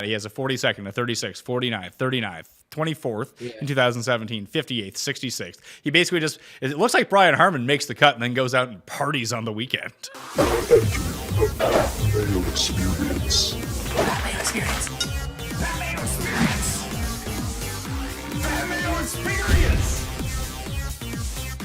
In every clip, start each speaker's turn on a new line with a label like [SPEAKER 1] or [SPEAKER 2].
[SPEAKER 1] He has a 42nd, a 36th, 49th, 39th, 24th in 2017, 58th, 66th. He basically just, it looks like Brian Harmon makes the cut and then goes out and parties on the weekend.
[SPEAKER 2] Mayo Experience.
[SPEAKER 3] Mayo Experience. Mayo Experience. Mayo Experience.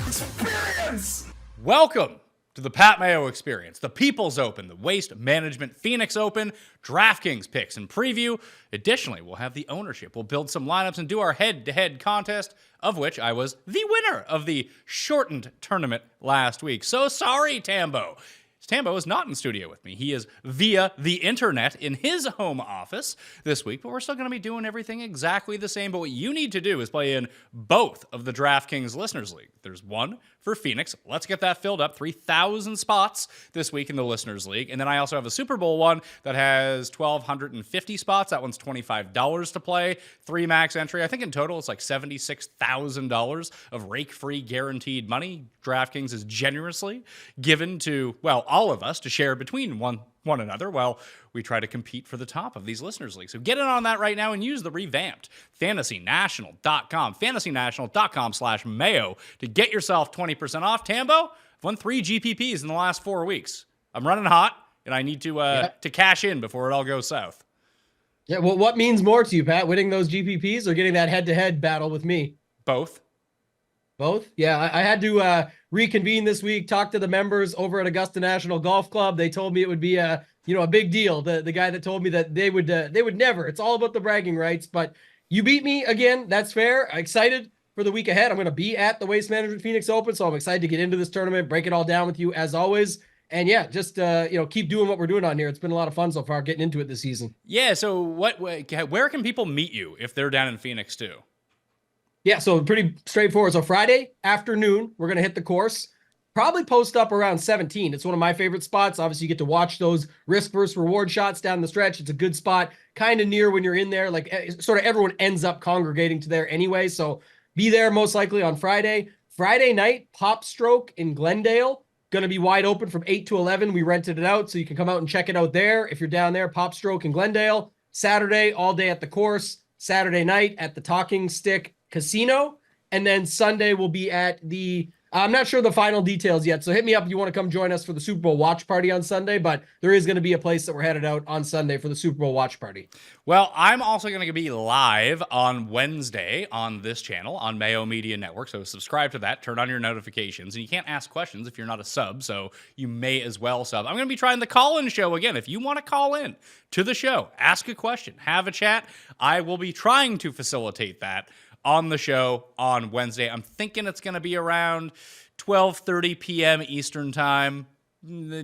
[SPEAKER 3] Experience.
[SPEAKER 1] Welcome to the Pat Mayo Experience, the People's Open, the Waste Management Phoenix Open, DraftKings picks and preview. Additionally, we'll have the ownership. We'll build some lineups and do our head-to-head contest, of which I was the winner of the shortened tournament last week. So sorry, Tambo. Tambo is not in studio with me. He is via the internet in his home office this week, but we're still going to be doing everything exactly the same. But what you need to do is play in both of the DraftKings Listeners League. There's one for Phoenix. Let's get that filled up. 3,000 spots this week in the Listeners League. And then I also have a Super Bowl one that has 1,250 spots. That one's $25 to play. 3 max entry. I think in total it's like $76,000 of rake-free guaranteed money. DraftKings is generously given to, well, all of us to share between one another while we try to compete for the top of these Listeners Leagues. So get in on that right now and use the revamped fantasynational.com, fantasynational.com/Mayo to get yourself 20% off. Tambo, I've won 3 GPPs in the last 4 weeks. I'm running hot, and I need to cash in before it all goes south.
[SPEAKER 4] Yeah, well, what means more to you, Pat? Winning those GPPs or getting that head-to-head battle with me?
[SPEAKER 1] Both.
[SPEAKER 4] Both? Yeah, I had to reconvene this week, talk to the members over at Augusta National Golf Club. They told me it would be a big deal. The guy that told me that they would never. It's all about the bragging rights. But you beat me again. That's fair. I'm excited for the week ahead. I'm going to be at the Waste Management Phoenix Open, so I'm excited to get into this tournament, break it all down with you as always. And yeah, just keep doing what we're doing on here. It's been a lot of fun so far getting into it this season.
[SPEAKER 1] Yeah. So where can people meet you if they're down in Phoenix too?
[SPEAKER 4] Yeah, so pretty straightforward. So Friday afternoon, we're going to hit the course. Probably post up around 17. It's one of my favorite spots. Obviously, you get to watch those risk versus reward shots down the stretch. It's a good spot, kind of near when you're in there. Like sort of everyone ends up congregating to there anyway. So be there most likely on Friday. Friday night, Pop Stroke in Glendale. Going to be wide open from 8 to 11. We rented it out, so you can come out and check it out there. If you're down there, Pop Stroke in Glendale. Saturday, all day at the course. Saturday night at the Talking Stick Casino, and then Sunday will be at the I'm not sure the final details yet, so hit me up if you want to come join us for the Super Bowl watch party on Sunday, but there is going to be a place that we're headed out on Sunday for the Super Bowl watch party.
[SPEAKER 1] Well, I'm also going to be live on Wednesday on this channel on Mayo Media Network, so subscribe to that, turn on your notifications, and you can't ask questions if you're not a sub, so you may as well sub. I'm going to be trying the call-in show again. If you want to call in to the show, ask a question, have a chat, I will be trying to facilitate that on the show on Wednesday. I'm thinking it's going to be around 12:30 p.m. Eastern time.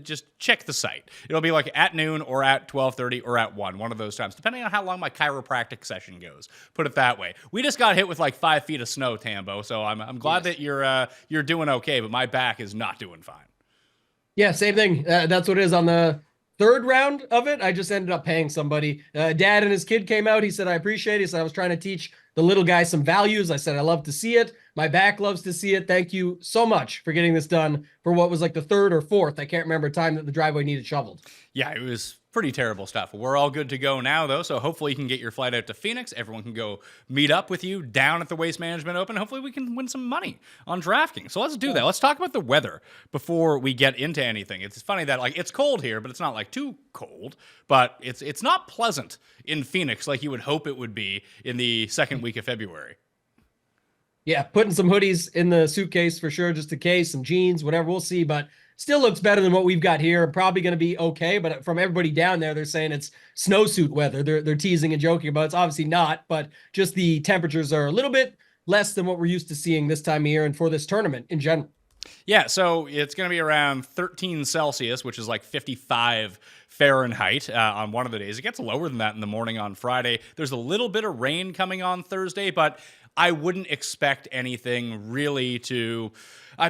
[SPEAKER 1] Just check the site. It'll be like at noon or at 12:30 or at 1 of those times, depending on how long my chiropractic session goes. Put it that way. We just got hit with like 5 feet of snow, Tambo, so I'm glad that you're doing okay, but my back is not doing fine.
[SPEAKER 4] Yeah, same thing. That's what it is on the third round of it. I just ended up paying somebody. Dad and his kid came out. He said, I appreciate it. He said, I was trying to teach the little guy some values. I said, I love to see it. My back loves to see it. Thank you so much for getting this done for what was like the third or fourth. I can't remember time that the driveway needed shoveled.
[SPEAKER 1] Yeah, it was pretty terrible stuff. We're all good to go now, though, so hopefully you can get your flight out to Phoenix. Everyone can go meet up with you down at the Waste Management Open. Hopefully we can win some money on DraftKings. So let's do that. Let's talk about the weather before we get into anything. It's funny that like it's cold here, but it's not like too cold. But it's not pleasant in Phoenix like you would hope it would be in the second week of February.
[SPEAKER 4] Yeah, putting some hoodies in the suitcase for sure, just in case, some jeans, whatever, we'll see. But still looks better than what we've got here. Probably going to be okay, but from everybody down there, they're saying it's snowsuit weather. They're teasing and joking about it. It's obviously not, but just the temperatures are a little bit less than what we're used to seeing this time of year and for this tournament in general.
[SPEAKER 1] Yeah, so it's going to be around 13 Celsius, which is like 55 Fahrenheit on one of the days. It gets lower than that in the morning on Friday. There's a little bit of rain coming on Thursday, but I wouldn't expect anything really to...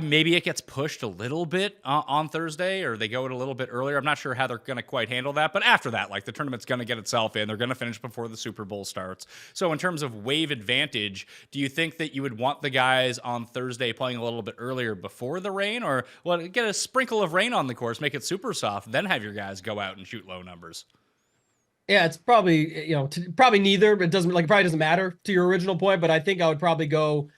[SPEAKER 1] maybe it gets pushed a little bit on Thursday, or they go it a little bit earlier. I'm not sure how they're going to quite handle that. But after that, like the tournament's going to get itself in. They're going to finish before the Super Bowl starts. So in terms of wave advantage, do you think that you would want the guys on Thursday playing a little bit earlier before the rain? Or get a sprinkle of rain on the course, make it super soft, then have your guys go out and shoot low numbers?
[SPEAKER 4] Yeah, it's probably, probably neither, but it probably doesn't matter to your original point, but I think I would probably go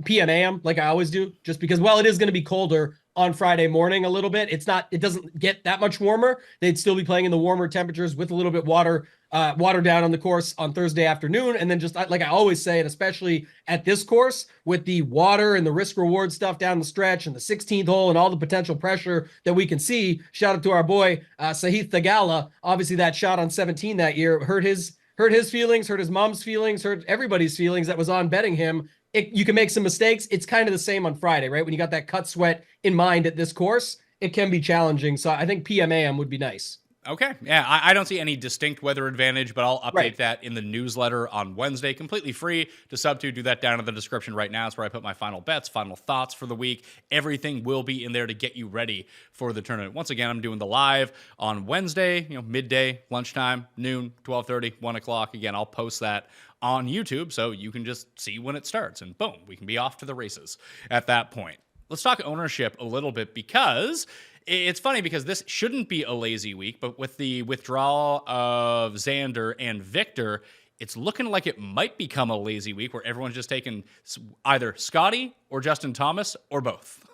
[SPEAKER 4] PM AM like I always do, just because, well, it is going to be colder on Friday morning a little bit. It doesn't get that much warmer. They'd still be playing in the warmer temperatures with a little bit water down on the course on Thursday afternoon. And then just like I always say, and especially at this course with the water and the risk reward stuff down the stretch and the 16th hole and all the potential pressure that we can see, shout out to our boy, Sahith Thagala. Obviously that shot on 17 that year hurt his feelings, hurt his mom's feelings, hurt everybody's feelings that was on betting him. You can make some mistakes. It's kind of the same on Friday, right? When you got that cut sweat in mind at this course, it can be challenging. So I think PMAM would be nice.
[SPEAKER 1] Okay. Yeah, I don't see any distinct weather advantage, but I'll update that in the newsletter on Wednesday. Completely free to sub to. Do that down in the description right now. It's where I put my final bets, final thoughts for the week. Everything will be in there to get you ready for the tournament. Once again, I'm doing the live on Wednesday, midday, lunchtime, noon, 12:30, 1 o'clock. Again, I'll post that on YouTube so you can just see when it starts. And boom, we can be off to the races at that point. Let's talk ownership a little bit, because it's funny, because this shouldn't be a lazy week, but with the withdrawal of Xander and Victor, it's looking like it might become a lazy week where everyone's just taking either Scottie or Justin Thomas or both.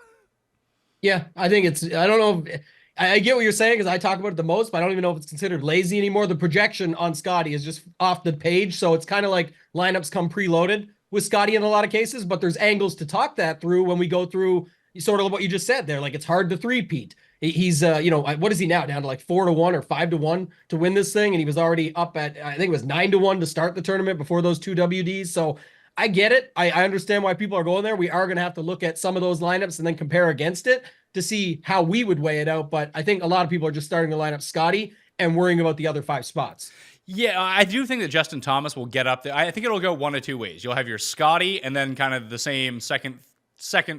[SPEAKER 4] Yeah, I think I don't know. I get what you're saying, because I talk about it the most, but I don't even know if it's considered lazy anymore. The projection on Scottie is just off the page. So it's kind of like lineups come preloaded with Scottie in a lot of cases, but there's angles to talk that through when we go through sort of what you just said there. Like, it's hard to three-peat. He's, what is he now? Down to like 4-1 or 5-1 to win this thing. And he was already up at, I think it was 9-1 to start the tournament before those 2 WDs. So I get it. I understand why people are going there. We are going to have to look at some of those lineups and then compare against it to see how we would weigh it out. But I think a lot of people are just starting to line up Scottie and worrying about the other 5 spots.
[SPEAKER 1] Yeah, I do think that Justin Thomas will get up there. I think it'll go one of two ways. You'll have your Scottie and then kind of the same second,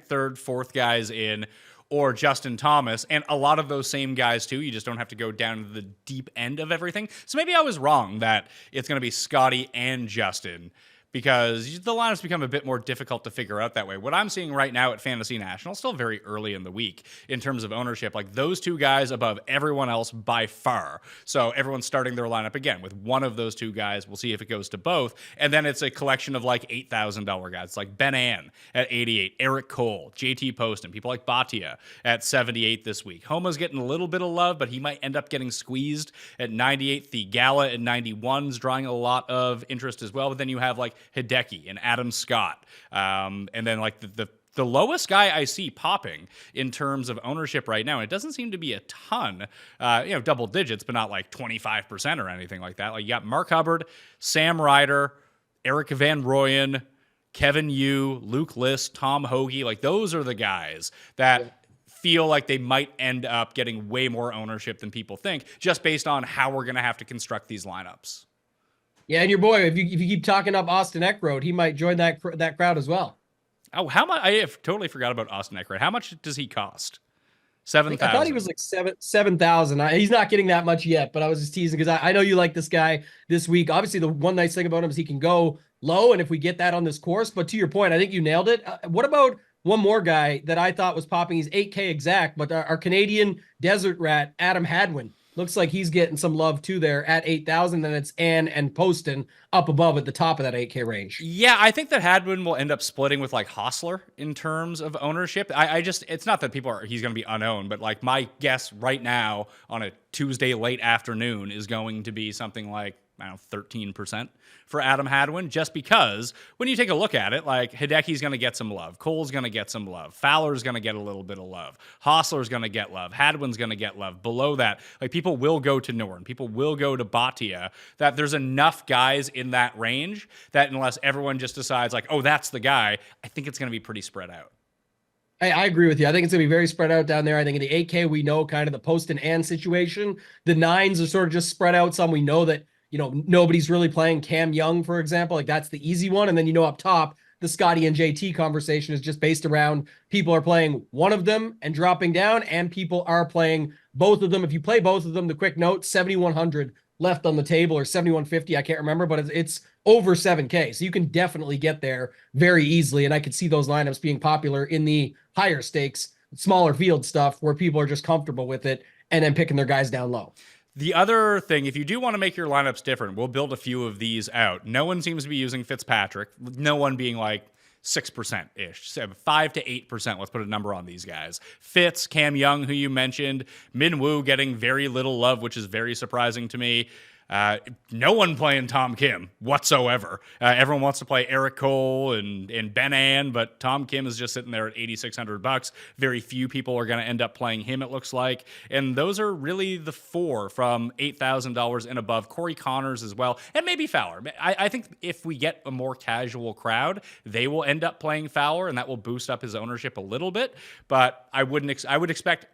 [SPEAKER 1] third, fourth guys in, or Justin Thomas, and a lot of those same guys too. You just don't have to go down to the deep end of everything. So maybe I was wrong that it's going to be Scottie and Justin, because the lineups become a bit more difficult to figure out that way. What I'm seeing right now at Fantasy National, still very early in the week in terms of ownership, like those 2 guys above everyone else by far. So everyone's starting their lineup again with one of those 2 guys. We'll see if it goes to both. And then it's a collection of like $8,000 guys, like Ben Ann at 88, Eric Cole, JT Poston, people like Bhatia at 78 this week. Homa's getting a little bit of love, but he might end up getting squeezed at 98. The Gala at 91's drawing a lot of interest as well. But then you have like Hideki and Adam Scott. And then like the lowest guy I see popping in terms of ownership right now, and it doesn't seem to be a ton, double digits, but not like 25% or anything like that. Like, you got Mark Hubbard, Sam Ryder, Eric Van Rooyen, Kevin Yu, Luke List, Tom Hoagie. Like, those are the guys that feel like they might end up getting way more ownership than people think, just based on how we're going to have to construct these lineups.
[SPEAKER 4] Yeah, and your boy, if you keep talking up Austin Eckroat, he might join that crowd as well.
[SPEAKER 1] Oh, how much? I have totally forgot about Austin Eckroat. How much does he cost? 7,000.
[SPEAKER 4] I thought he was like 7,000. He's not getting that much yet, but I was just teasing because I know you like this guy this week. Obviously, the one nice thing about him is he can go low, and if we get that on this course, but to your point, I think you nailed it. What about one more guy that I thought was popping? He's 8K exact, but our Canadian desert rat, Adam Hadwin. Looks like he's getting some love too there at 8,000. Then it's Ann and Poston up above at the top of that 8K range.
[SPEAKER 1] Yeah, I think that Hadwin will end up splitting with like Hostler in terms of ownership. It's not that he's going to be unowned, but like my guess right now on a Tuesday late afternoon is going to be something like, I don't know, 13% for Adam Hadwin, just because when you take a look at it, like Hideki's going to get some love. Cole's going to get some love. Fowler's going to get a little bit of love. Hostler's going to get love. Hadwin's going to get love. Below that, like people will go to Norton. People will go to Bhatia. That there's enough guys in that range that unless everyone just decides like, oh, that's the guy, I think it's going to be pretty spread out.
[SPEAKER 4] I agree with you. I think it's going to be very spread out down there. I think in the 8K, we know kind of the Poston and situation. The 9s are sort of just spread out. Some we know that, nobody's really playing Cam Young, for example. Like, that's the easy one. And then, up top, the Scottie and JT conversation is just based around people are playing one of them and dropping down, and people are playing both of them. If you play both of them, the quick note, 7,100 left on the table, or 7,150, I can't remember, but it's over 7K. So you can definitely get there very easily. And I could see those lineups being popular in the higher stakes, smaller field stuff where people are just comfortable with it and then picking their guys down low.
[SPEAKER 1] The other thing, if you do want to make your lineups different, we'll build a few of these out. No one seems to be using Fitzpatrick. No one being like 6%-ish, 5 to 8%. Let's put a number on these guys. Fitz, Cam Young, who you mentioned, Min Woo getting very little love, which is very surprising to me. No one playing Tom Kim whatsoever. Everyone wants to play Eric Cole and Ben An, but Tom Kim is just sitting there at $8,600. Very few people are going to end up playing him, it looks like. And those are really the four from $8,000 and above. Corey Connors as well, and maybe Fowler. I think if we get a more casual crowd, they will end up playing Fowler, and that will boost up his ownership a little bit. But I would expect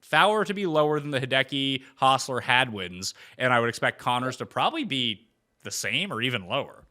[SPEAKER 1] Fowler to be lower than the Hideki, Hostler, Hadwins, and I would expect Connors to probably be the same or even lower.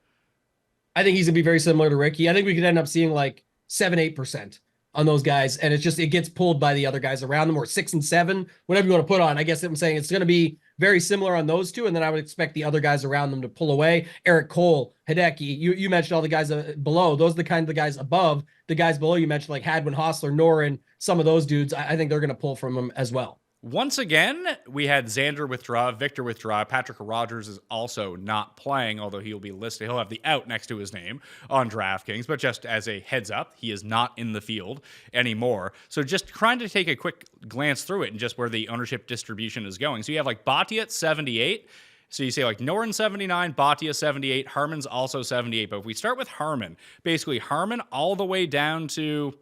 [SPEAKER 4] I think he's going to be very similar to Ricky. I think we could end up seeing like 7-8% on those guys, and it gets pulled by the other guys around them, or 6 and 7, whatever you want to put on. I guess I'm saying it's going to be very similar on those two, and then I would expect the other guys around them to pull away. Eric Cole, Hideki, you mentioned all the guys below. Those are the kind of the guys above. The guys below you mentioned, like Hadwin, Hostler, Norin, some of those dudes, I think they're going to pull from them as well.
[SPEAKER 1] Once again, we had Xander withdraw, Victor withdraw. Patrick Rogers is also not playing, although he'll be listed. He'll have the out next to his name on DraftKings, but just as a heads up, he is not in the field anymore. So just trying to take a quick glance through it and just where the ownership distribution is going. So you have like Bhatia at 78. So you say like Norin 79, Bhatia 78, Harman's also 78. But if we start with Harman, basically Harman all the way down to,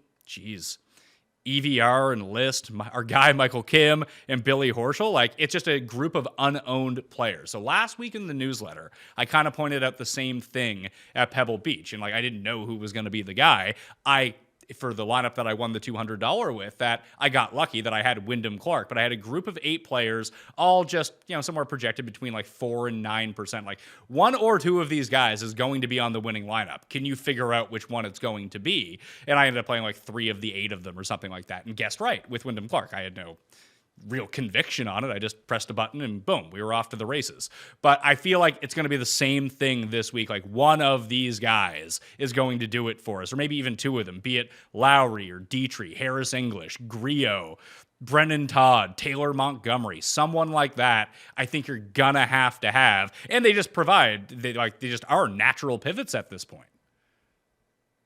[SPEAKER 1] EVR and List, our guy Michael Kim and Billy Horschel, like it's just a group of unowned players. So last week in the newsletter, I kind of pointed out the same thing at Pebble Beach, and like I didn't know who was going to be the guy. For the lineup that I won the $200 with, that I got lucky that I had Wyndham Clark, but I had a group of 8 players, all just, somewhere projected between like 4 and 9%. Like 1 or 2 of these guys is going to be on the winning lineup. Can you figure out which one it's going to be? And I ended up playing like 3 of the 8 of them or something like that, and guessed right with Wyndham Clark. I had no real conviction on it. I just pressed a button and boom, we were off to the races. But I feel like it's going to be the same thing this week. Like one of these guys is going to do it for us, or maybe even 2 of them, be it Lowry or Dietrich, Harris English, Griot, Brennan Todd, Taylor Montgomery, someone like that. I think you're gonna have, and they just they just are natural pivots at this point.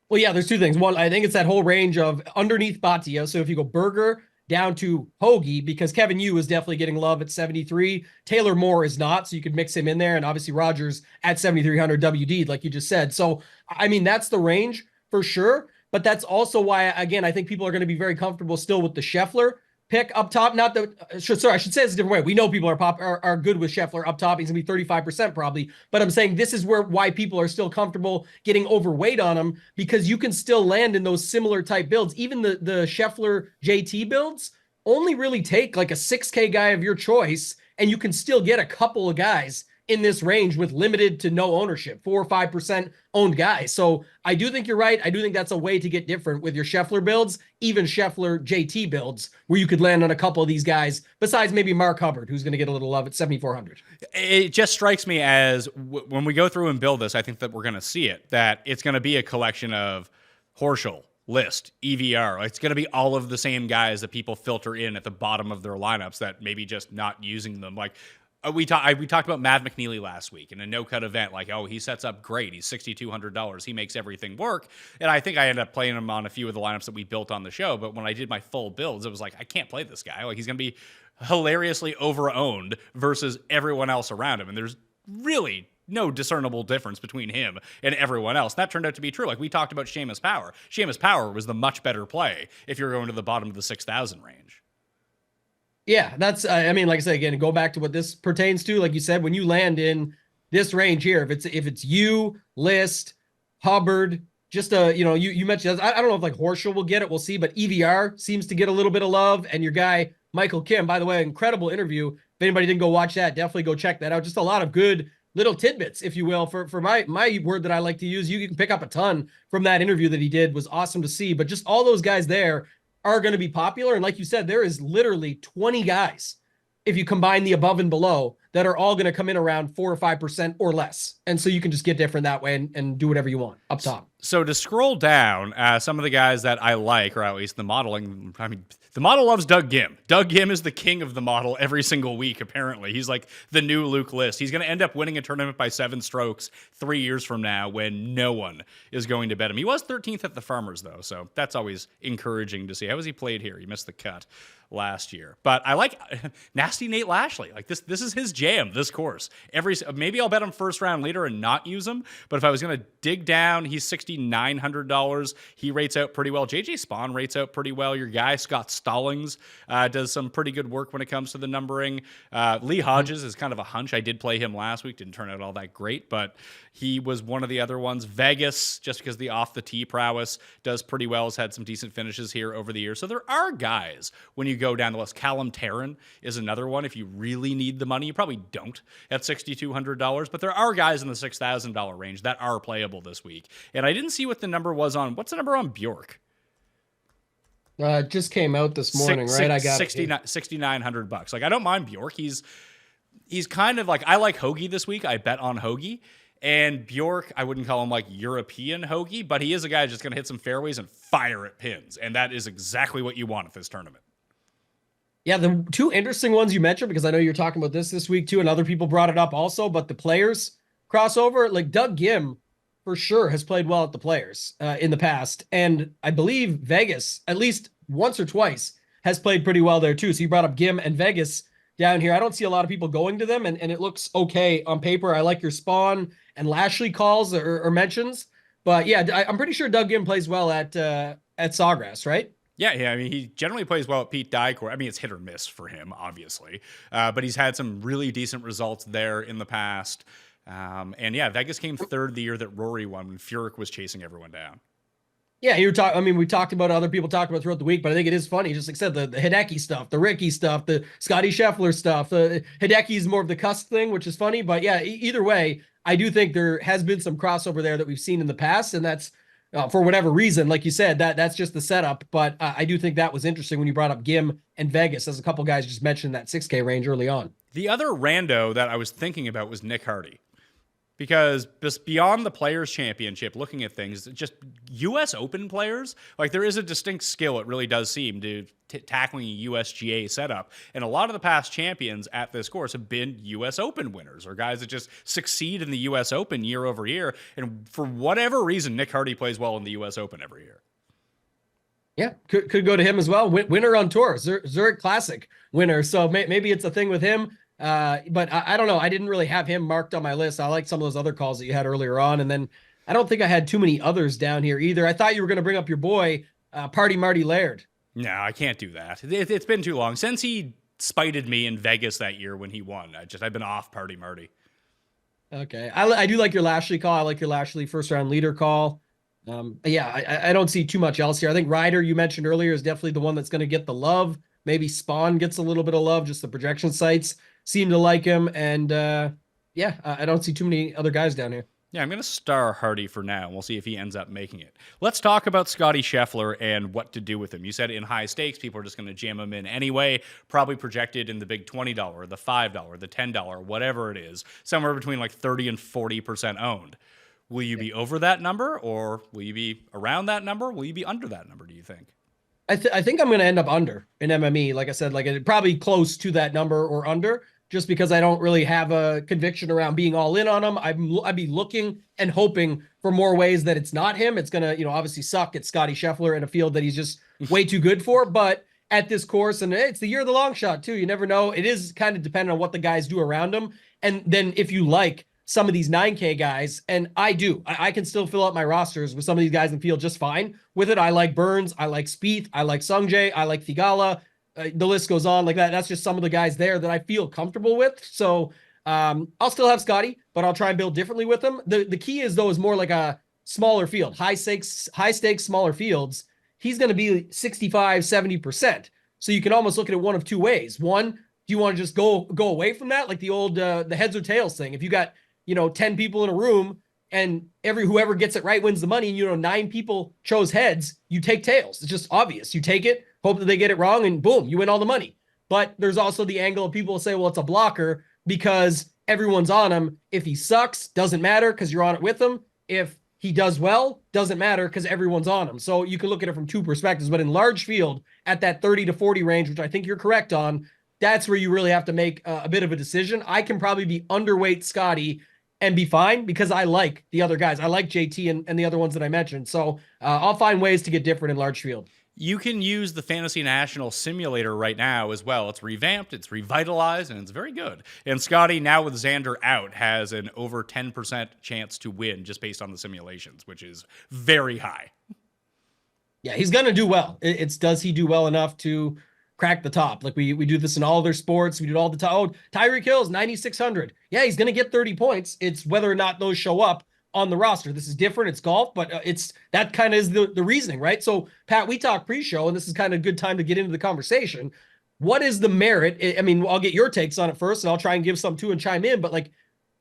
[SPEAKER 4] Well, yeah, there's 2 things. One, I think it's that whole range of underneath Bhatia. So if you go Berger down to Hoagie, because Kevin Yu is definitely getting love at 73. Taylor Moore is not, so you could mix him in there. And obviously Rogers at 7,300 WD, like you just said. So, I mean, that's the range for sure. But that's also why, again, I think people are going to be very comfortable still with the Scheffler pick up top. Not the, sorry, I should say it's a different way. We know people are good with Scheffler up top. He's going to be 35% probably. But I'm saying this is why people are still comfortable getting overweight on him, because you can still land in those similar type builds. Even the Scheffler JT builds only really take like a 6K guy of your choice, and you can still get a couple of guys in this range with limited to no ownership, 4 or 5% owned guys. So I do think you're right. I do think that's a way to get different with your Scheffler builds, even Scheffler JT builds, where you could land on a couple of these guys, besides maybe Mark Hubbard, who's going to get a little love at 7,400.
[SPEAKER 1] It just strikes me as when we go through and build this, I think that we're going to see it, that it's going to be a collection of Horschel, List, EVR. It's going to be all of the same guys that people filter in at the bottom of their lineups that maybe just not using them. Like, we talked about Mav McNeely last week in a no-cut event. Like, oh, he sets up great. He's $6,200. He makes everything work. And I think I ended up playing him on a few of the lineups that we built on the show. But when I did my full builds, it was like, I can't play this guy. Like, he's going to be hilariously over-owned versus everyone else around him. And there's really no discernible difference between him and everyone else. That turned out to be true. Like, we talked about Seamus Power. Seamus Power was the much better play if you're going to the bottom of the 6,000 range.
[SPEAKER 4] Yeah, that's, I mean, like I said, again, go back to what this pertains to. Like you said, when you land in this range here, if it's you, List, Hubbard, just you mentioned, I don't know if like Horschel will get it, we'll see, but EVR seems to get a little bit of love. And your guy, Michael Kim, by the way, incredible interview. If anybody didn't go watch that, definitely go check that out. Just a lot of good little tidbits, if you will, for my word that I like to use. You can pick up a ton from that interview that he did. Was awesome to see. But just all those guys there are going to be popular. And like you said, there is literally 20 guys, if you combine the above and below, that are all going to come in around 4 or 5% or less. And so you can just get different that way and do whatever you want up top.
[SPEAKER 1] So to scroll down, some of the guys that I like, or at least the modeling, I mean, the model loves Doug Gim. Doug Gim is the king of the model every single week, apparently. He's like the new Luke List. He's going to end up winning a tournament by 7 strokes 3 years from now when no one is going to bet him. He was 13th at the Farmers, though, so that's always encouraging to see. How has he played here? He missed the cut last year. But I like Nasty Nate Lashley. Like this is his jam, this course. Maybe I'll bet him first round leader and not use him, but if I was going to dig down, he's $6,900. He rates out pretty well. JJ Spawn rates out pretty well. Your guy Scott Stallings does some pretty good work when it comes to the numbering. Lee Hodges is kind of a hunch. I did play him last week, didn't turn out all that great, but he was one of the other ones. Vegas, just because the off the tee prowess, does pretty well, has had some decent finishes here over the years. So there are guys when you go down the list. Callum Tarrant is another one. If you really need the money, you probably don't at $6,200, but there are guys in the $6,000 range that are playable this week. And I didn't see what the number was on. What's the number on Bjork?
[SPEAKER 4] It just came out this morning, right? I got
[SPEAKER 1] $6,900. Like, I don't mind Bjork. He's kind of like, I like Hoagie this week. I bet on Hoagie. And Bjork, I wouldn't call him like European Hoagie, but he is a guy who's just going to hit some fairways and fire at pins. And that is exactly what you want at this tournament.
[SPEAKER 4] Yeah, the two interesting ones you mentioned, because I know you're talking about this week too, and other people brought it up also, but the Players crossover, like Doug Gim for sure has played well at the Players in the past. And I believe Vegas, at least once or twice, has played pretty well there too. So you brought up Gim and Vegas down here. I don't see a lot of people going to them, and it looks okay on paper. I like your Spawn and Lashley calls or mentions. But yeah, I'm pretty sure Doug Gim plays well at Sawgrass, right?
[SPEAKER 1] Yeah. I mean, he generally plays well at Pete Dye Course. I mean, it's hit or miss for him, obviously. But he's had some really decent results there in the past. And yeah, Vegas came third the year that Rory won when Furyk was chasing everyone down.
[SPEAKER 4] Yeah, we talked about other people talked about throughout the week, but I think it is funny. Just like I said, the Hideki stuff, the Ricky stuff, the Scottie Scheffler stuff. The Hideki is more of the cuss thing, which is funny. But yeah, either way, I do think there has been some crossover there that we've seen in the past, and that's for whatever reason, like you said, that's just the setup. But I do think that was interesting when you brought up Gim and Vegas, as a couple guys just mentioned that 6K range early on.
[SPEAKER 1] The other rando that I was thinking about was Nick Hardy. Because just beyond the Players' Championship, looking at things, just U.S. Open players, like there is a distinct skill, it really does seem, to tackling a USGA setup. And a lot of the past champions at this course have been U.S. Open winners or guys that just succeed in the U.S. Open year over year. And for whatever reason, Nick Hardy plays well in the U.S. Open every year.
[SPEAKER 4] Yeah, could go to him as well. Winner on tour, Zurich Classic winner. So maybe it's a thing with him. But I don't know. I didn't really have him marked on my list. I like some of those other calls that you had earlier on. And then I don't think I had too many others down here either. I thought you were going to bring up your boy, Party Marty Laird.
[SPEAKER 1] No, I can't do that. It's been too long since he spited me in Vegas that year when he won. I've been off Party Marty.
[SPEAKER 4] Okay. I do like your Lashley call. I like your Lashley first round leader call. Yeah, I don't see too much else here. I think Ryder, you mentioned earlier, is definitely the one that's going to get the love. Maybe Spawn gets a little bit of love. Just the projection sites seem to like him. And yeah, I don't see too many other guys down here.
[SPEAKER 1] Yeah, I'm going to star Hardy for now. We'll see if he ends up making it. Let's talk about Scottie Scheffler and what to do with him. You said in high stakes, people are just going to jam him in anyway, probably projected in the big $20, the $5, the $10, whatever it is, somewhere between like 30 and 40% owned. Will you be over that number, or will you be around that number? Will you be under that number, do you think?
[SPEAKER 4] I think I'm going to end up under in MME. Like I said, like probably close to that number or under, just because I don't really have a conviction around being all in on him. I'd be looking and hoping for more ways that it's not him. It's going to, obviously suck at Scottie Scheffler in a field that he's just way too good for. But at this course, and it's the year of the long shot too. You never know. It is kind of dependent on what the guys do around him. And then if you like some of these 9K guys, and I can still fill out my rosters with some of these guys and feel just fine with it. I like Burns, I like Spieth, I like Sungjae, I like Thigala. The list goes on like that. That's just some of the guys there that I feel comfortable with. So I'll still have Scottie, but I'll try and build differently with him. The key is though, is more like a smaller field, high stakes, smaller fields. He's going to be 65, 70%. So you can almost look at it one of two ways. One, do you want to just go away from that? Like the old, the heads or tails thing. If you got, 10 people in a room and whoever gets it right wins the money, and 9 people chose heads, you take tails. It's just obvious. You take it, hope that they get it wrong, and boom, you win all the money. But there's also the angle of people say, well, it's a blocker because everyone's on him. If he sucks, doesn't matter because you're on it with him. If he does well, doesn't matter because everyone's on him. So you can look at it from two perspectives, but in large field at that 30 to 40 range, which I think you're correct on, that's where you really have to make a bit of a decision. I can probably be underweight Scottie and be fine because I like the other guys. I like JT and the other ones that I mentioned. So I'll find ways to get different in large field.
[SPEAKER 1] You can use the Fantasy National Simulator right now as well. It's revamped, it's revitalized, and it's very good. And Scottie, now with Xander out, has an over 10% chance to win just based on the simulations, which is very high.
[SPEAKER 4] Yeah, he's going to do well. It's does he do well enough to crack the top? Like we do this in all other sports. We do it all the time. Oh, Tyreek Hill's 9,600. Yeah, he's going to get 30 points. It's whether or not those show up on the roster. This is different. It's golf, but it's that kind of is the reasoning, right? So, Pat, we talked pre-show, and this is kind of a good time to get into the conversation. What is the merit? I mean, I'll get your takes on it first, and I'll try and give some too and chime in. But like,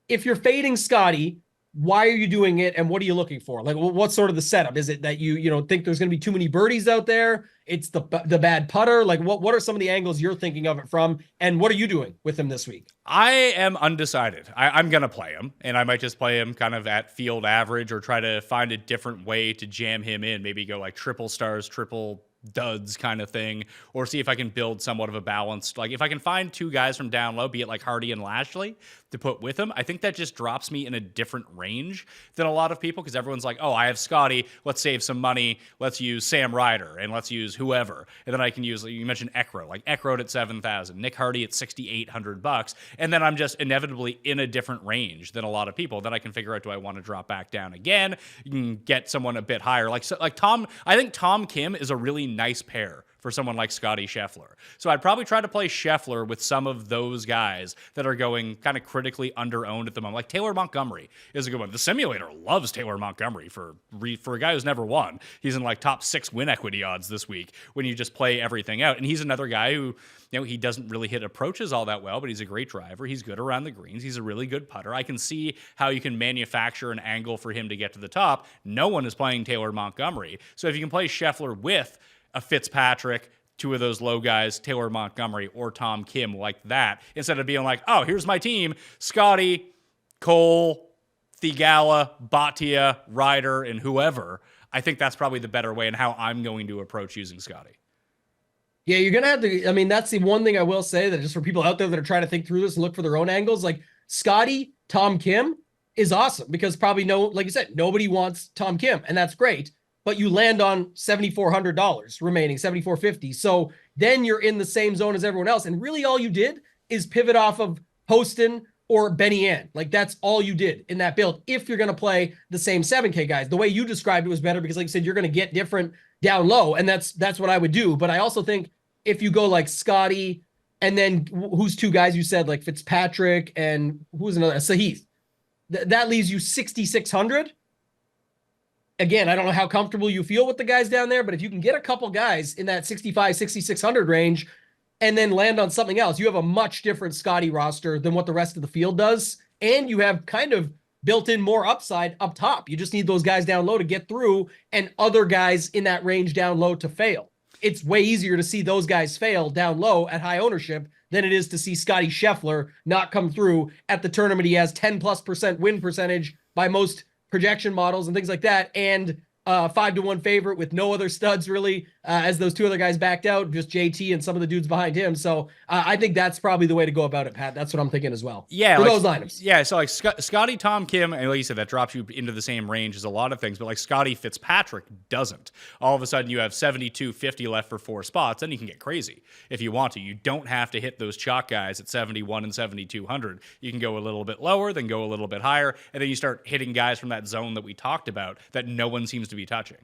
[SPEAKER 4] if you're fading Scottie, why are you doing it, and what are you looking for? Like, what's sort of the setup? Is it that you think there's going to be too many birdies out there? It's the bad putter. Like, what are some of the angles you're thinking of it from, and what are you doing with him this week?
[SPEAKER 1] I am undecided. I'm going to play him, and I might just play him kind of at field average or try to find a different way to jam him in. Maybe go like triple stars, triple duds kind of thing, or see if I can build somewhat of a balanced, like if I can find two guys from down low, be it like Hardy and Lashley, to put with him. I think that just drops me in a different range than a lot of people, because everyone's like, oh, I have Scottie, let's save some money, let's use Sam Ryder, and let's use whoever, and then I can use, like you mentioned, Eckroat, like Eckroat at 7,000, Nick Hardy at $6,800, and then I'm just inevitably in a different range than a lot of people. Then I can figure out, do I want to drop back down again? You can get someone a bit higher, like Tom. I think Tom Kim is a really nice pair for someone like Scottie Scheffler. So I'd probably try to play Scheffler with some of those guys that are going kind of critically under-owned at the moment. Like Taylor Montgomery is a good one. The simulator loves Taylor Montgomery for a guy who's never won. He's in like top 6 win equity odds this week when you just play everything out. And he's another guy who, he doesn't really hit approaches all that well, but he's a great driver. He's good around the greens. He's a really good putter. I can see how you can manufacture an angle for him to get to the top. No one is playing Taylor Montgomery. So if you can play Scheffler with a Fitzpatrick, two of those low guys, Taylor Montgomery or Tom Kim, like that, instead of being like, oh, here's my team, Scottie, Cole, Thigala, Bhatia, Ryder, and whoever. I think that's probably the better way and how I'm going to approach using Scottie.
[SPEAKER 4] Yeah, you're going to have to, I mean, that's the one thing I will say that just for people out there that are trying to think through this and look for their own angles, like Scottie, Tom Kim is awesome because probably like you said, nobody wants Tom Kim, and that's great. But you land on $7,400 remaining, $7,450. So then you're in the same zone as everyone else. And really all you did is pivot off of Poston or Benny Ann. Like that's all you did in that build. If you're going to play the same 7K guys, the way you described it was better because like you said, you're going to get different down low. And that's what I would do. But I also think if you go like Scottie and then who's two guys you said like Fitzpatrick and who's another, Sahith, that leaves you 6,600. Again, I don't know how comfortable you feel with the guys down there, but if you can get a couple guys in that 65, 6,600 range and then land on something else, you have a much different Scottie roster than what the rest of the field does. And you have kind of built in more upside up top. You just need those guys down low to get through and other guys in that range down low to fail. It's way easier to see those guys fail down low at high ownership than it is to see Scottie Scheffler not come through at the tournament. He has 10+% win percentage by most projection models and things like that, and 5-1 favorite with no other studs really, as those two other guys backed out, just JT and some of the dudes behind him. So I think that's probably the way to go about it, Pat. That's what I'm thinking as well.
[SPEAKER 1] Yeah,
[SPEAKER 4] for
[SPEAKER 1] like,
[SPEAKER 4] those lineups.
[SPEAKER 1] Yeah, so like Scottie, Tom Kim, and like you said, that drops you into the same range as a lot of things. But like Scottie Fitzpatrick doesn't. All of a sudden, you have 7,250 left for 4 spots. Then you can get crazy if you want to. You don't have to hit those chalk guys at 71 and 7,200. You can go a little bit lower, then go a little bit higher, and then you start hitting guys from that zone that we talked about that no one seems to be touching.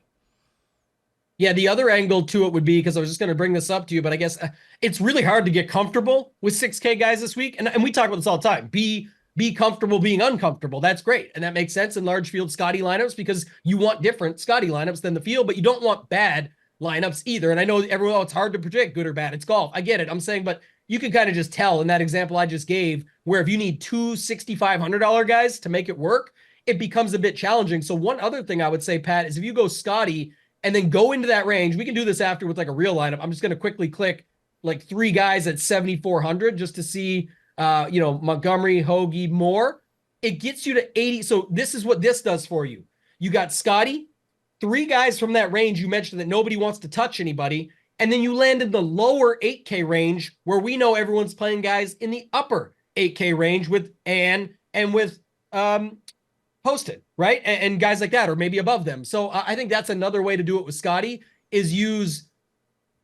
[SPEAKER 4] Yeah, the other angle to it would be, because I was just going to bring this up to you, but I guess it's really hard to get comfortable with 6K guys this week. And we talk about this all the time. Be comfortable being uncomfortable. That's great. And that makes sense in large field Scottie lineups because you want different Scottie lineups than the field, but you don't want bad lineups either. And I know everyone, it's hard to predict good or bad. It's golf. I get it. I'm saying, but you can kind of just tell in that example I just gave, where if you need two $6,500 guys to make it work, it becomes a bit challenging. So one other thing I would say, Pat, is if you go Scottie and then go into that range, we can do this after with like a real lineup. I'm just going to quickly click like 3 guys at 7,400 just to see, Montgomery, Hoagie, Moore. It gets you to 80. So this is what this does for you. You got Scottie, 3 guys from that range. You mentioned that nobody wants to touch anybody. And then you land in the lower 8K range where we know everyone's playing guys in the upper 8K range with Ann and with Poston, right? And guys like that, or maybe above them. So I think that's another way to do it with Scottie, is use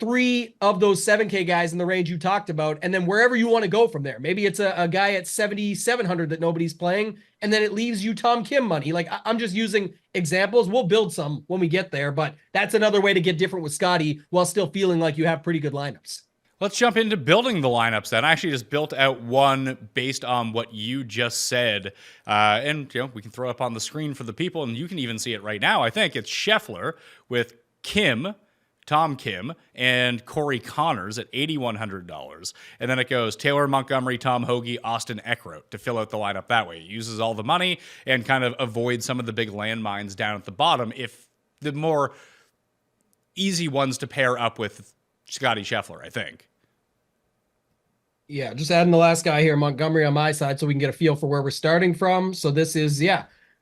[SPEAKER 4] 3 of those 7K guys in the range you talked about, and then wherever you want to go from there. Maybe it's a guy at 7,700 that nobody's playing, and then it leaves you Tom Kim money. Like, I'm just using examples. We'll build some when we get there, but that's another way to get different with Scottie while still feeling like you have pretty good lineups.
[SPEAKER 1] Let's jump into building the lineups then. I actually just built out one based on what you just said. And we can throw it up on the screen for the people, and you can even see it right now. I think it's Scheffler with Tom Kim, and Corey Connors at $8,100. And then it goes Taylor Montgomery, Tom Hoagie, Austin Eckroat to fill out the lineup that way. It uses all the money and kind of avoids some of the big landmines down at the bottom if the more easy ones to pair up with Scottie Scheffler, I think.
[SPEAKER 4] Yeah, just adding the last guy here, Montgomery on my side, so we can get a feel for where we're starting from. So this is,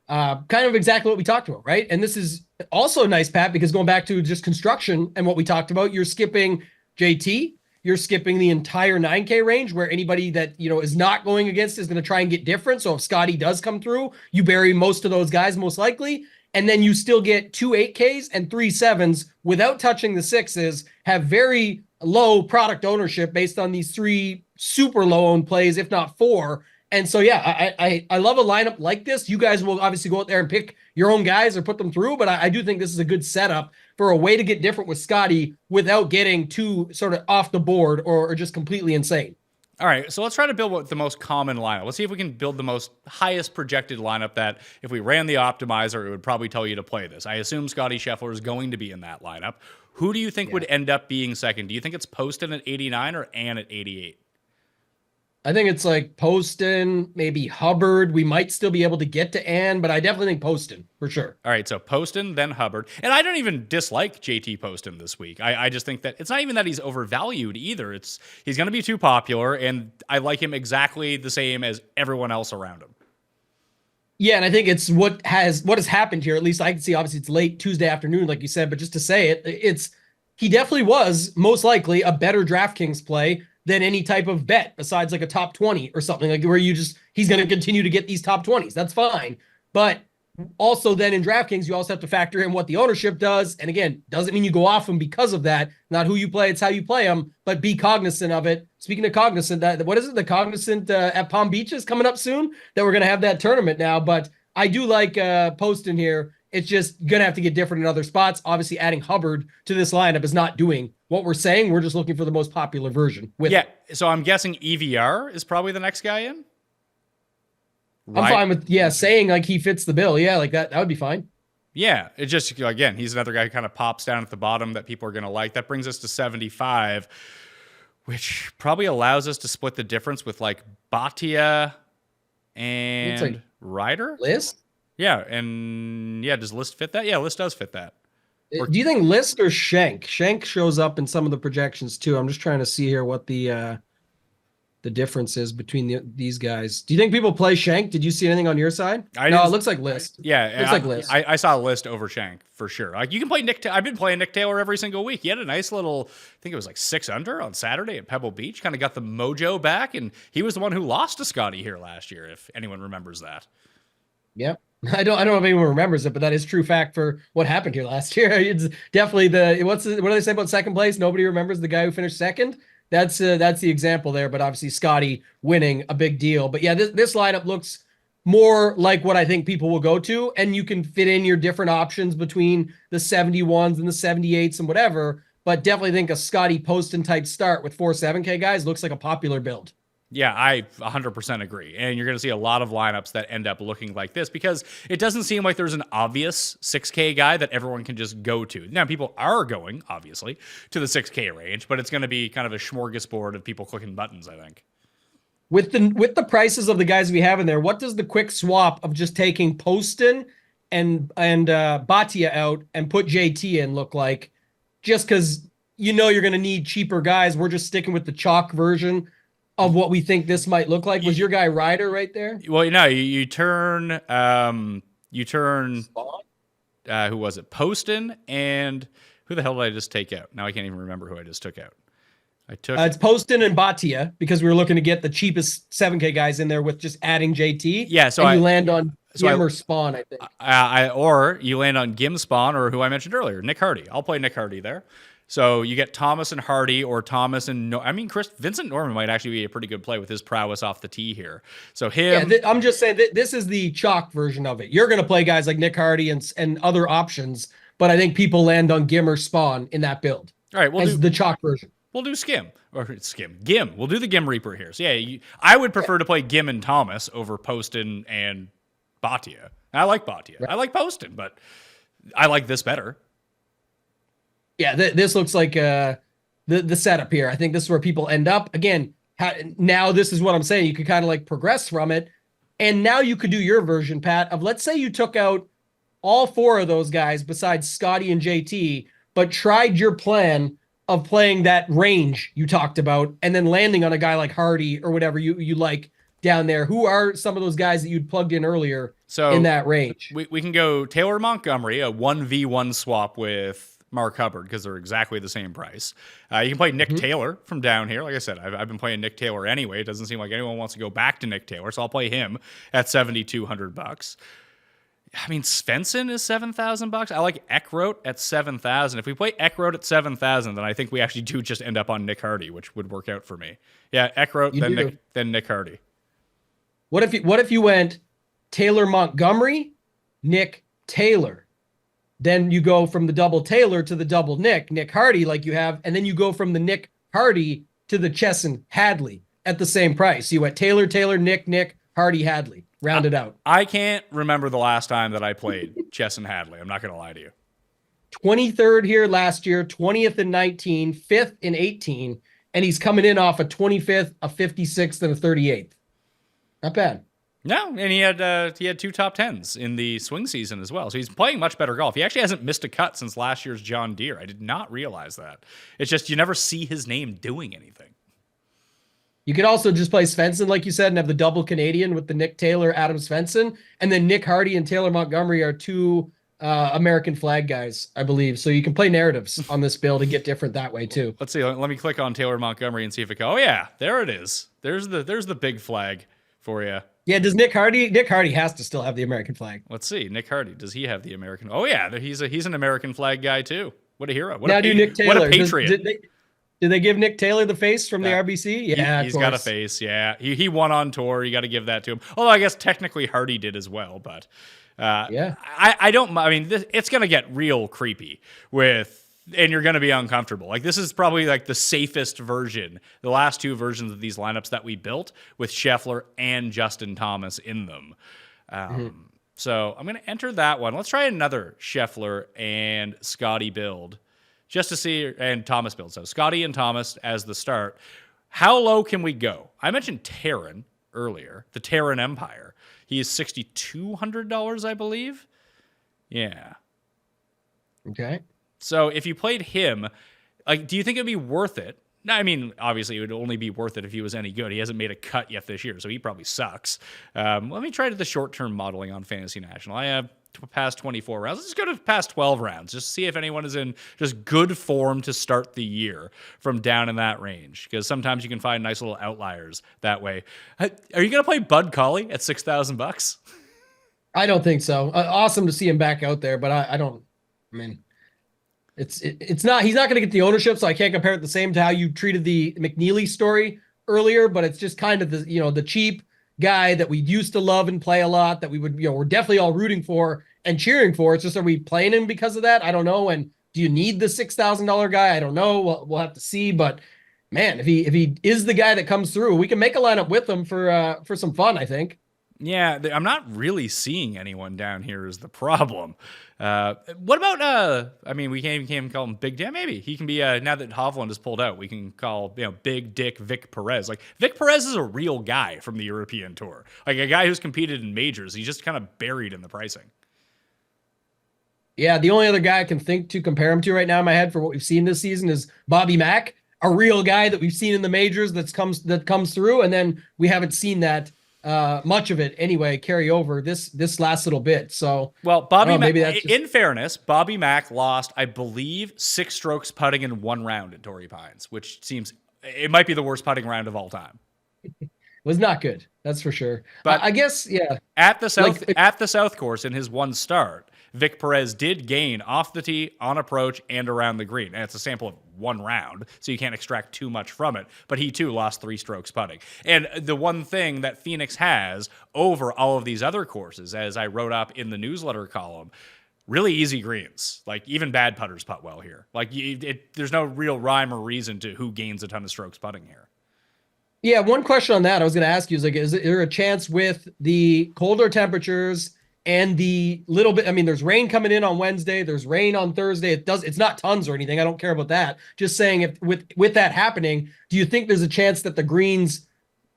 [SPEAKER 4] kind of exactly what we talked about, right? And this is also nice, Pat, because going back to just construction and what we talked about, you're skipping JT, you're skipping the entire 9K range where anybody that, is not going against is going to try and get different. So if Scottie does come through, you bury most of those guys most likely. And then you still get 2 8Ks and 3 7s without touching the 6s, have very low product ownership based on these 3 super low owned plays, if not 4. And so, I love a lineup like this. You guys will obviously go out there and pick your own guys or put them through, but I do think this is a good setup for a way to get different with Scottie without getting too sort of off the board or just completely insane.
[SPEAKER 1] All right, so let's try to build the most common lineup. Let's see if we can build the most highest projected lineup that if we ran the optimizer, it would probably tell you to play this. I assume Scottie Scheffler is going to be in that lineup. Who do you think would end up being second? Do you think it's Poston at 89 or Ann at 88?
[SPEAKER 4] I think it's like Poston, maybe Hubbard. We might still be able to get to Ann, but I definitely think Poston for sure.
[SPEAKER 1] All right, so Poston, then Hubbard. And I don't even dislike JT Poston this week. I just think that it's not even that he's overvalued either. He's going to be too popular, and I like him exactly the same as everyone else around him.
[SPEAKER 4] Yeah, and I think it's what has happened here. At least I can see, obviously it's late Tuesday afternoon, like you said, but just to say it, he definitely was most likely a better DraftKings play than any type of bet besides like a top 20 or something, like where he's going to continue to get these top 20s. That's fine. But also then in DraftKings, you also have to factor in what the ownership does. And again, doesn't mean you go off them because of that. Not who you play, it's how you play them, but be cognizant of it. Speaking of cognizant, what is it? The Cognizant at Palm Beach is coming up soon that we're going to have that tournament now. But I do like Poston here. It's just going to have to get different in other spots. Obviously, adding Hubbard to this lineup is not doing what we're saying. We're just looking for the most popular version.
[SPEAKER 1] So I'm guessing EVR is probably the next guy in?
[SPEAKER 4] Right? I'm fine with, saying like he fits the bill. Yeah, like that would be fine.
[SPEAKER 1] Yeah, it just, again, he's another guy who kind of pops down at the bottom that people are going to like. That brings us to 75, which probably allows us to split the difference with like Bhatia and
[SPEAKER 4] like
[SPEAKER 1] Ryder.
[SPEAKER 4] List?
[SPEAKER 1] Yeah, and does List fit that? Yeah, List does fit that.
[SPEAKER 4] Do you think List or Schenk? Schenk shows up in some of the projections too. I'm just trying to see here what the difference is between these guys. Do you think people play Schenk? Did you see anything on your side? No, it looks like List.
[SPEAKER 1] Yeah,
[SPEAKER 4] looks like List.
[SPEAKER 1] I saw List over Schenk for sure. Like you can play Nick. I've been playing Nick Taylor every single week. He had a nice little, I think it was like 6 under on Saturday at Pebble Beach. Kind of got the mojo back, and he was the one who lost to Scottie here last year. If anyone remembers that.
[SPEAKER 4] Yep. I don't know if anyone remembers it, but that is true fact for what happened here last year. It's definitely what do they say about second place? Nobody remembers the guy who finished second. That's the example there, but obviously Scottie winning a big deal. But yeah, this lineup looks more like what I think people will go to, and you can fit in your different options between the 71s and the 78s and whatever, but definitely think a Scottie Poston type start with 4 7K guys looks like a popular build.
[SPEAKER 1] Yeah, I 100% agree. And you're going to see a lot of lineups that end up looking like this because it doesn't seem like there's an obvious 6K guy that everyone can just go to. Now, people are going, obviously, to the 6K range, but it's going to be kind of a smorgasbord of people clicking buttons, I think.
[SPEAKER 4] With the prices of the guys we have in there, what does the quick swap of just taking Poston and Bhatia out and put JT in look like? Just because you're going to need cheaper guys. We're just sticking with the chalk version of what we think this might look like. Was your guy Ryder right there?
[SPEAKER 1] Well, you turn who was it? Poston, and who the hell did I just take out? Now I can't even remember who I just took out. I took
[SPEAKER 4] It's Poston and Bhatia because we were looking to get the cheapest 7K guys in there with just adding JT.
[SPEAKER 1] Yeah, so
[SPEAKER 4] you land on Gim or Spawn, I think.
[SPEAKER 1] Or you land on Gim, Spawn, or who I mentioned earlier, Nick Hardy. I'll play Nick Hardy there. So you get Thomas and Hardy, or Thomas and Vincent Norman might actually be a pretty good play with his prowess off the tee here. So him.
[SPEAKER 4] Yeah, I'm just saying this is the chalk version of it. You're going to play guys like Nick Hardy and other options, but I think people land on Gim or Spawn in that build.
[SPEAKER 1] All right,
[SPEAKER 4] we'll do the chalk version.
[SPEAKER 1] We'll do Gim. We'll do the Gim Reaper here. So yeah, I would prefer to play Gim and Thomas over Poston and Bhatia. I like Bhatia. Right. I like Poston, but I like this better.
[SPEAKER 4] Yeah, this looks like the setup here. I think this is where people end up. Again, now this is what I'm saying. You could kind of like progress from it. And now you could do your version, Pat, of let's say you took out all four of those guys besides Scottie and JT, but tried your plan of playing that range you talked about and then landing on a guy like Hardy or whatever you like down there. Who are some of those guys that you'd plugged in earlier in that range?
[SPEAKER 1] We can go Taylor Montgomery, a 1v1 swap with Mark Hubbard because they're exactly the same price. You can play Nick Taylor from down here. Like I said, I've been playing Nick Taylor anyway. It doesn't seem like anyone wants to go back to Nick Taylor, so I'll play him at $7,200. I mean, Svensson is $7,000. I like Eckroat at $7,000. If we play Eckroat at $7,000, then I think we actually do just end up on Nick Hardy, which would work out for me. Yeah, Eckroat, then Nick Hardy.
[SPEAKER 4] What if you went Taylor Montgomery, Nick Taylor? Then you go from the double Taylor to the double Nick Hardy like you have, and then you go from the Nick Hardy to the Chesson Hadley at the same price. You went Taylor, Nick, Hardy, Hadley. Rounded out.
[SPEAKER 1] I can't remember the last time that I played Chesson Hadley. I'm not going to lie to you.
[SPEAKER 4] 23rd here last year, 20th in 19, 5th in 18, and he's coming in off a 25th, a 56th, and a 38th. Not bad.
[SPEAKER 1] No, and he had two top tens in the swing season as well. So he's playing much better golf. He actually hasn't missed a cut since last year's John Deere. I did not realize that. It's just you never see his name doing anything.
[SPEAKER 4] You could also just play Svensson, like you said, and have the double Canadian with the Nick Taylor, Adam Svensson, and then Nick Hardy and Taylor Montgomery are two American flag guys, I believe. So you can play narratives on this build and get different that way too.
[SPEAKER 1] Let's see. Let me click on Taylor Montgomery and see if it goes. Oh yeah, there it is. There's the big flag for you.
[SPEAKER 4] Yeah, does Nick Hardy? Nick Hardy has to still have the American flag.
[SPEAKER 1] Let's see. Nick Hardy, does he have the American? Oh yeah, he's an American flag guy too. What a hero.
[SPEAKER 4] Nick Taylor.
[SPEAKER 1] What a patriot.
[SPEAKER 4] Did they give Nick Taylor the face from the RBC? Yeah,
[SPEAKER 1] he's got a face. Yeah, he won on tour. You got to give that to him. Although I guess technically Hardy did as well. But
[SPEAKER 4] yeah,
[SPEAKER 1] I don't. I mean, it's gonna get real creepy and you're gonna be uncomfortable. Like this is probably like the safest version. The last two versions of these lineups that we built with Scheffler and Justin Thomas in them. So I'm gonna enter that one. Let's try another Scheffler and Scottie build. Just to see, and Thomas build. So Scottie and Thomas as the start. How low can we go? I mentioned Terran earlier, the Terran Empire. He is $6,200, I believe. Yeah.
[SPEAKER 4] Okay.
[SPEAKER 1] So if you played him, like, do you think it'd be worth it? I mean, obviously, it would only be worth it if he was any good. He hasn't made a cut yet this year, so he probably sucks. Let me try the short-term modeling on Fantasy National. I have past 24 rounds. Let's go to past 12 rounds. Just see if anyone is in just good form to start the year from down in that range. Because sometimes you can find nice little outliers that way. Are you going to play Bud Colley at $6,000?
[SPEAKER 4] I don't think so. Awesome to see him back out there, but I don't. I mean, it's not. He's not going to get the ownership, so I can't compare it the same to how you treated the McNeely story earlier. But it's just kind of the cheap guy that we used to love and play a lot that we would, we're definitely all rooting for and cheering for. It's just, are we playing him because of that? I don't know. And do you need the $6,000 guy? I don't know. We'll have to see. But man, if he is the guy that comes through, we can make a lineup with him for some fun, I think. Yeah,
[SPEAKER 1] I'm not really seeing anyone down here is the problem. What about, I mean, we can't call him Big Dan. Maybe he can be, now that Hovland is pulled out, we can call, Big Dick Vic Perez. Like, Vic Perez is a real guy from the European Tour. Like, a guy who's competed in majors. He's just kind of buried in the pricing.
[SPEAKER 4] Yeah, the only other guy I can think to compare him to right now in my head for what we've seen this season is Bobby Mack, a real guy that we've seen in the majors that comes through, and then we haven't seen that much of it anyway carry over this last little bit. So
[SPEAKER 1] well,
[SPEAKER 4] I
[SPEAKER 1] Bobby
[SPEAKER 4] don't know,
[SPEAKER 1] Mack,
[SPEAKER 4] maybe that's just,
[SPEAKER 1] in fairness, Bobby Mack lost, I believe, 6 strokes putting in 1 round at Torrey Pines, which seems it might be the worst putting round of all time.
[SPEAKER 4] was not good. That's for sure.
[SPEAKER 1] But
[SPEAKER 4] I guess, yeah.
[SPEAKER 1] At the South course in his one start, Vic Perez did gain off the tee, on approach, and around the green. And it's a sample of 1 round, so you can't extract too much from it. But he, too, lost 3 strokes putting. And the one thing that Phoenix has over all of these other courses, as I wrote up in the newsletter column, really easy greens. Like, even bad putters putt well here. Like, there's no real rhyme or reason to who gains a ton of strokes putting here.
[SPEAKER 4] Yeah, one question on that I was going to ask you is, like, is there a chance with the colder temperatures and the little bit, I mean, there's rain coming in on Wednesday, there's rain on Thursday. It's not tons or anything. I don't care about that. Just saying, if with that happening, do you think there's a chance that the greens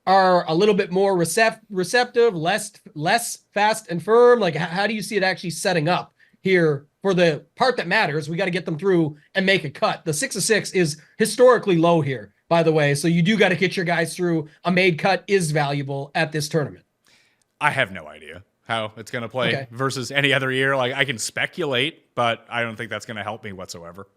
[SPEAKER 4] are a little bit more receptive, less fast and firm? Like, how do you see it actually setting up here for the part that matters? We got to get them through and make a cut. The 6 of 6 is historically low here, by the way. So you do got to get your guys through. A made cut is valuable at this tournament.
[SPEAKER 1] I have no idea how it's going to play versus any other year. Like, I can speculate, but I don't think that's going to help me whatsoever.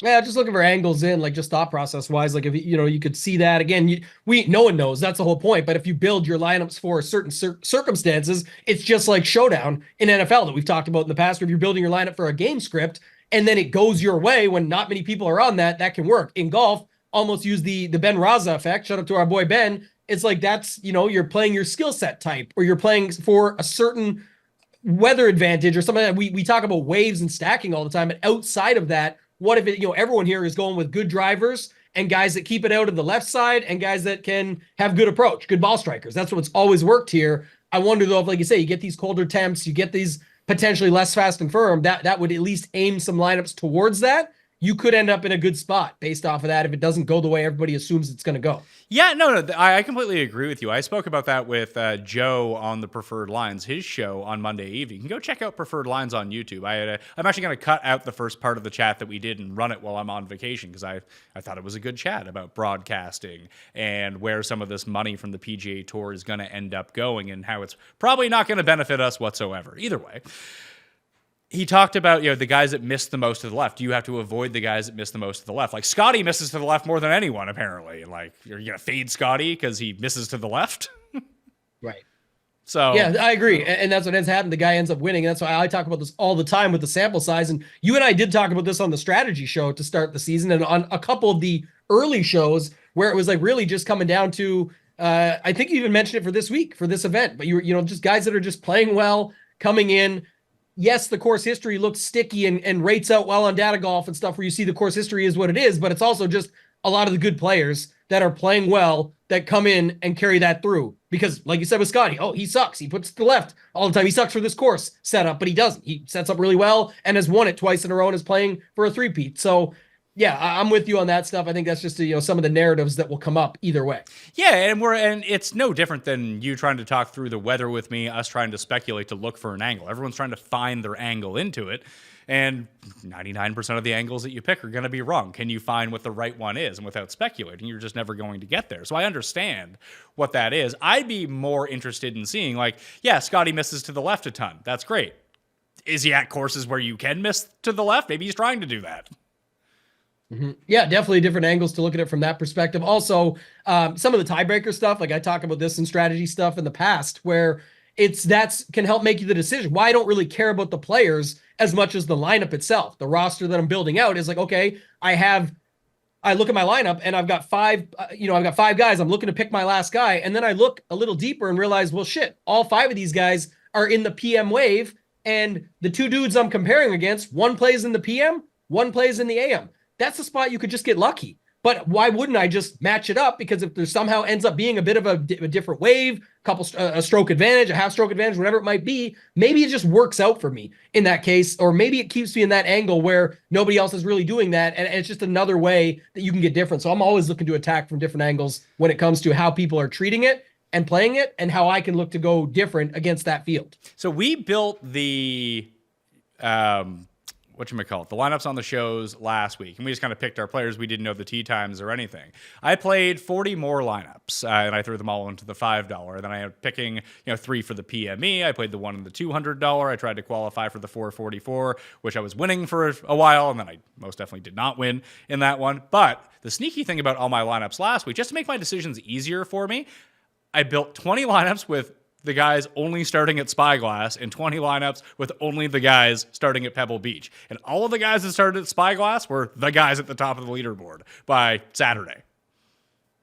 [SPEAKER 4] Yeah, just looking for angles in, like, just thought process wise. Like, if you could see that again, no one knows. That's the whole point. But if you build your lineups for certain circumstances, it's just like Showdown in NFL that we've talked about in the past. Where if you're building your lineup for a game script and then it goes your way when not many people are on that, that can work. In golf, almost use the Ben Raza effect. Shout out to our boy Ben. It's like that's, you're playing your skill set type, or you're playing for a certain weather advantage or something like that. We talk about waves and stacking all the time. And outside of that, what if everyone here is going with good drivers and guys that keep it out of the left side and guys that can have good approach, good ball strikers. That's what's always worked here. I wonder though, if, like you say, you get these colder temps, you get these potentially less fast and firm, that would at least aim some lineups towards that. You could end up in a good spot based off of that if it doesn't go the way everybody assumes it's going to go.
[SPEAKER 1] Yeah, no, I completely agree with you. I spoke about that with Joe on the Preferred Lines, his show on Monday evening. You can go check out Preferred Lines on YouTube. I'm actually going to cut out the first part of the chat that we did and run it while I'm on vacation because I thought it was a good chat about broadcasting and where some of this money from the PGA Tour is going to end up going and how it's probably not going to benefit us whatsoever. Either way. He talked about, the guys that miss the most to the left. You have to avoid the guys that miss the most to the left. Like, Scottie misses to the left more than anyone, apparently. And, like, you're going to fade Scottie because he misses to the left?
[SPEAKER 4] Right.
[SPEAKER 1] So
[SPEAKER 4] yeah, I agree. And that's what ends happening. The guy ends up winning. That's why I talk about this all the time with the sample size. And you and I did talk about this on the strategy show to start the season and on a couple of the early shows where it was like really just coming down to, I think you even mentioned it for this week, for this event, but just guys that are just playing well, coming in. Yes, the course history looks sticky and rates out well on data golf and stuff where you see the course history is what it is, but it's also just a lot of the good players that are playing well that come in and carry that through. Because like you said with Scottie, he sucks. He puts to the left all the time. He sucks for this course setup, but he doesn't. He sets up really well and has won it twice in a row and is playing for a three-peat. So yeah, I'm with you on that stuff. I think that's just some of the narratives that will come up either way.
[SPEAKER 1] Yeah, and it's no different than you trying to talk through the weather with me, us trying to speculate to look for an angle. Everyone's trying to find their angle into it, and 99% of the angles that you pick are going to be wrong. Can you find what the right one is? And without speculating, you're just never going to get there. So I understand what that is. I'd be more interested in seeing, Scottie misses to the left a ton. That's great. Is he at courses where you can miss to the left? Maybe he's trying to do that.
[SPEAKER 4] Mm-hmm. Yeah, definitely different angles to look at it from that perspective. Also, some of the tiebreaker stuff, like I talk about this in strategy stuff in the past, where that's can help make you the decision. Why I don't really care about the players as much as the lineup itself. The roster that I'm building out is like, okay, I look at my lineup and I've got five guys. I'm looking to pick my last guy. And then I look a little deeper and realize, well, shit, all 5 of these guys are in the PM wave. And the 2 dudes I'm comparing against, one plays in the PM, one plays in the AM. That's the spot you could just get lucky. But why wouldn't I just match it up? Because if there somehow ends up being a bit of a different wave, a stroke advantage, a half stroke advantage, whatever it might be, maybe it just works out for me in that case, or maybe it keeps me in that angle where nobody else is really doing that, and it's just another way that you can get different. So I'm always looking to attack from different angles when it comes to how people are treating it and playing it, and how I can look to go different against that field.
[SPEAKER 1] So we built the whatchamacallit, the lineups on the shows last week, and we just kind of picked our players. We didn't know the tee times or anything. I played 40 more lineups, and I threw them all into the $5. Then I had picking, 3 for the PME. I played the one in the $200. I tried to qualify for the 444, which I was winning for a while, and then I most definitely did not win in that one. But the sneaky thing about all my lineups last week, just to make my decisions easier for me, I built 20 lineups with the guys only starting at Spyglass and 20 lineups with only the guys starting at Pebble Beach. And all of the guys that started at Spyglass were the guys at the top of the leaderboard by Saturday.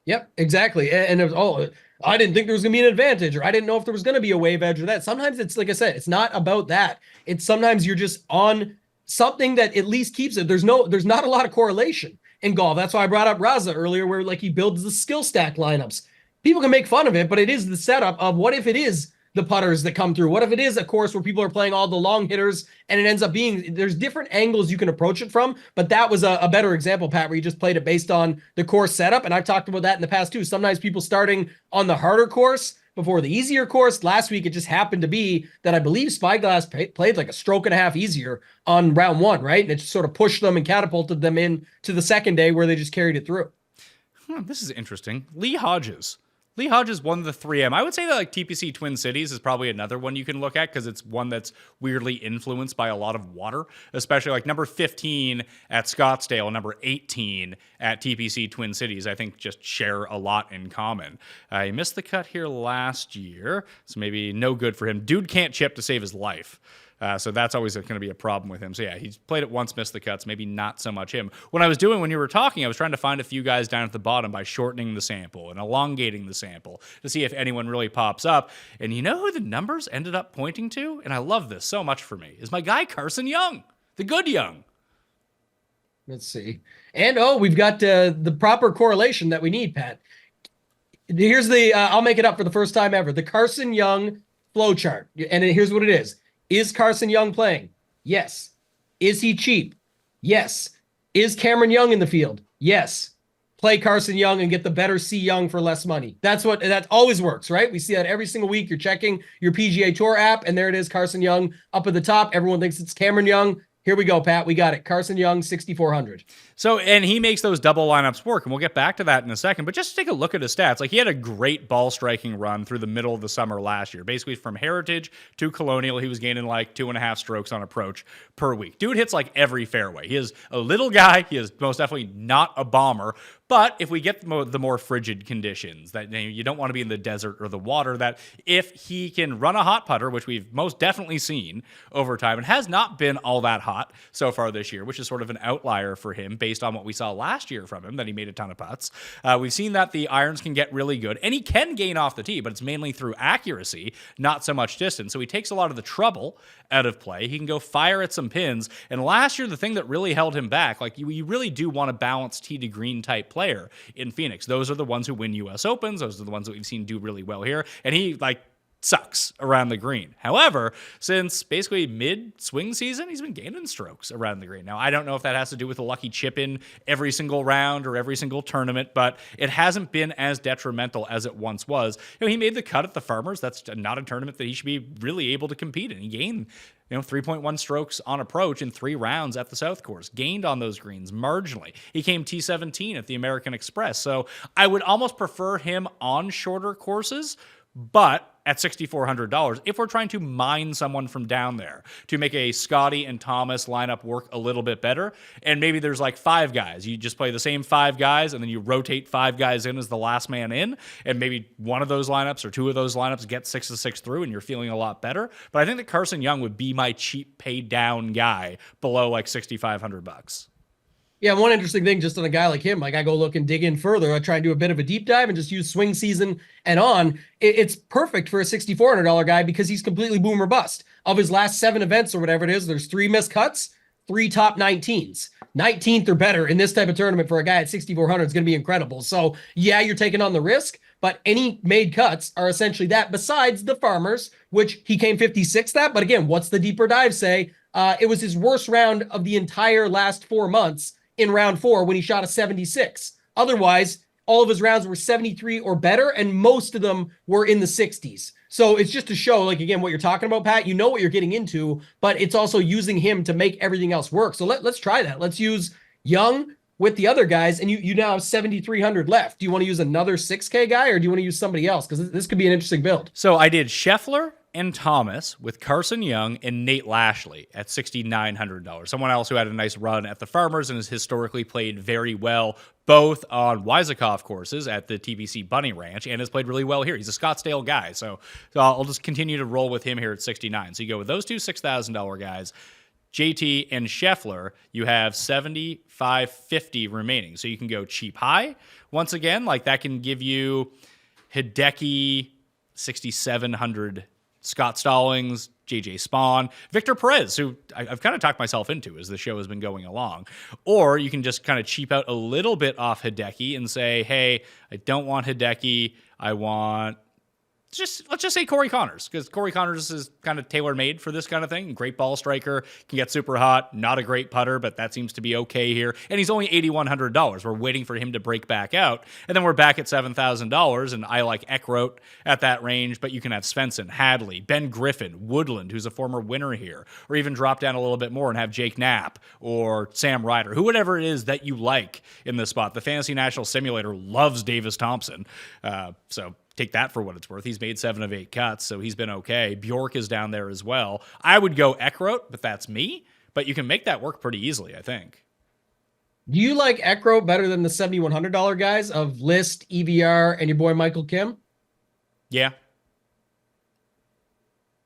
[SPEAKER 4] Yep, exactly. And it was, I didn't think there was going to be an advantage, or I didn't know if there was going to be a wave edge or that. Sometimes it's, like I said, it's not about that. It's sometimes you're just on something that at least keeps it. There's not a lot of correlation in golf. That's why I brought up Raza earlier, where like he builds the skill stack lineups. People can make fun of it, but it is the setup of what if it is the putters that come through? What if it is a course where people are playing all the long hitters and it ends up being, there's different angles you can approach it from, but that was a better example, Pat, where you just played it based on the course setup. And I've talked about that in the past too. Sometimes people starting on the harder course before the easier course. Last week, it just happened to be that I believe Spyglass played like a stroke and a half easier on round one, right? And it just sort of pushed them and catapulted them in to the second day where they just carried it through.
[SPEAKER 1] This is interesting. Lee Hodges won the 3M. I would say that like TPC Twin Cities is probably another one you can look at because it's one that's weirdly influenced by a lot of water, especially like number 15 at Scottsdale, number 18 at TPC Twin Cities, I think just share a lot in common. He missed the cut here last year, so maybe no good for him. Dude can't chip to save his life. So that's always going to be a problem with him. So yeah, he's played it once, missed the cuts, maybe not so much him. When you were talking, I was trying to find a few guys down at the bottom by shortening the sample and elongating the sample to see if anyone really pops up. And you know who the numbers ended up pointing to? And I love this so much for me, is my guy Carson Young, the good Young.
[SPEAKER 4] Let's see. And we've got the proper correlation that we need, Pat. Here's the, I'll make it up for the first time ever, the Carson Young flow chart. And here's what it is. Is Carson Young playing? Yes. Is he cheap? Yes. Is Cameron Young in the field? Yes. Play Carson Young and get the better C Young for less money. That always works, right? We see that every single week. You're checking your PGA Tour app, and there it is, Carson Young up at the top. Everyone thinks it's Cameron Young. Here we go, Pat. We got it. Carson Young, 6,400.
[SPEAKER 1] So, and he makes those double lineups work, and we'll get back to that in a second. But just take a look at his stats. Like, he had a great ball striking run through the middle of the summer last year. Basically, from Heritage to Colonial, he was gaining like 2.5 strokes on approach per week. Dude hits like every fairway. He is a little guy. He is most definitely not a bomber. But if we get the more frigid conditions, that you don't want to be in the desert or the water, that if he can run a hot putter, which we've most definitely seen over time, and has not been all that hot so far this year, which is sort of an outlier for him based on what we saw last year from him, that he made a ton of putts. We've seen that the irons can get really good, and he can gain off the tee, but it's mainly through accuracy, not so much distance. So he takes a lot of the trouble out of play. He can go fire at some pins. And last year, the thing that really held him back, like you really do want a balanced tee to green type player in Phoenix. Those are the ones who win US Opens. Those are the ones that we've seen do really well here. And he sucks around the green. However, since basically mid-swing season, he's been gaining strokes around the green. Now, I don't know if that has to do with a lucky chip in every single round or every single tournament, but it hasn't been as detrimental as it once was. He made the cut at the Farmers. That's not a tournament that he should be really able to compete in. He gained 3.1 strokes on approach in 3 rounds at the South Course. Gained on those greens marginally. He came T17 at the American Express. So I would almost prefer him on shorter courses, but at $6,400, if we're trying to mine someone from down there to make a Scottie and Thomas lineup work a little bit better, and maybe there's like 5 guys. You just play the same 5 guys, and then you rotate 5 guys in as the last man in, and maybe one of those lineups or 2 of those lineups get 6 to 6 through, and you're feeling a lot better. But I think that Carson Young would be my cheap pay down guy below like $6,500.
[SPEAKER 4] Yeah, one interesting thing just on a guy like him, like I go look and dig in further. I try and do a bit of a deep dive and just use swing season and on. It's perfect for a $6,400 guy because he's completely boom or bust. Of his last 7 events or whatever it is, there's 3 missed cuts, 3 top 19s. 19th or better in this type of tournament for a guy at $6,400 is going to be incredible. So yeah, you're taking on the risk, but any made cuts are essentially that, besides the Farmers, which he came 56th at. But again, what's the deeper dive say? It was his worst round of the entire last 4 months in round 4 when he shot a 76. Otherwise, all of his rounds were 73 or better, and most of them were in the 60s. So it's just to show, like, again, what you're talking about, Pat. You know what you're getting into, but it's also using him to make everything else work. So let's try that. Let's use Young with the other guys, and you now have 7,300 left. Do you want to use another 6K guy, or do you want to use somebody else? Because this could be an interesting build.
[SPEAKER 1] So I did Scheffler and Thomas with Carson Young and Nate Lashley at $6,900. Someone else who had a nice run at the Farmers and has historically played very well, both on Weisakoff courses at the TPC Bunny Ranch, and has played really well here. He's a Scottsdale guy, so I'll just continue to roll with him here at 69. So you go with those two $6,000 guys. JT and Scheffler, you have 7,550 remaining. So you can go cheap high. Once again, like that can give you Hideki, 6,700, Scott Stallings, JJ Spawn, Victor Perez, who I've kind of talked myself into as the show has been going along. Or you can just kind of cheap out a little bit off Hideki and say, hey, I don't want Hideki. I want... let's just say Corey Connors, because Corey Connors is kind of tailor-made for this kind of thing. Great ball striker, can get super hot, not a great putter, but that seems to be okay here. And he's only $8,100. We're waiting for him to break back out. And then we're back at $7,000, and I like Eckroat at that range, but you can have Svensson, Hadley, Ben Griffin, Woodland, who's a former winner here, or even drop down a little bit more and have Jake Knapp or Sam Ryder, whoever it is that you like in this spot. The Fantasy National Simulator loves Davis Thompson, so take that for what it's worth. He's made 7 of 8 cuts, so he's been okay. Bjork is down there as well. I would go Eckroat, but that's me. But you can make that work pretty easily, I think.
[SPEAKER 4] Do you like Eckroat better than the $7,100 guys of List, EVR, and your boy Michael Kim?
[SPEAKER 1] Yeah.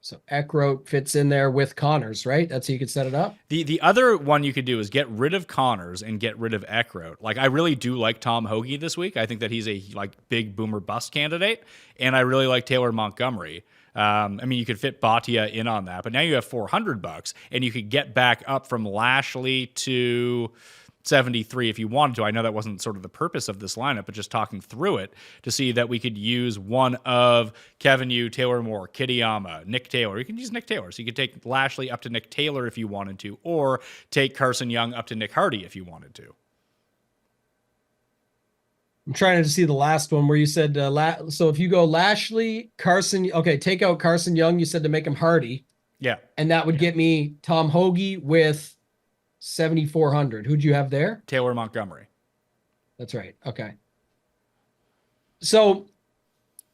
[SPEAKER 4] So Eckroat fits in there with Connors, right? That's how you could set it up.
[SPEAKER 1] The other one you could do is get rid of Connors and get rid of Eckroat. Like, I really do like Tom Hoagie this week. I think that he's a big boomer bust candidate, and I really like Taylor Montgomery. I mean, you could fit Bhatia in on that, but now you have $400, and you could get back up from Lashley to 73 if you wanted to. I know that wasn't sort of the purpose of this lineup, but just talking through it to see that we could use one of Kevin Yu, Taylor Moore, Kitayama, Nick Taylor. You can use Nick Taylor. So you could take Lashley up to Nick Taylor if you wanted to, or take Carson Young up to Nick Hardy if you wanted to.
[SPEAKER 4] I'm trying to see the last one where you said, so if you go Lashley, Carson, okay, take out Carson Young, you said to make him Hardy.
[SPEAKER 1] Yeah.
[SPEAKER 4] And that would get me Tom Hoagie with 7,400. Who'd you have there?
[SPEAKER 1] Taylor Montgomery.
[SPEAKER 4] That's right. Okay. So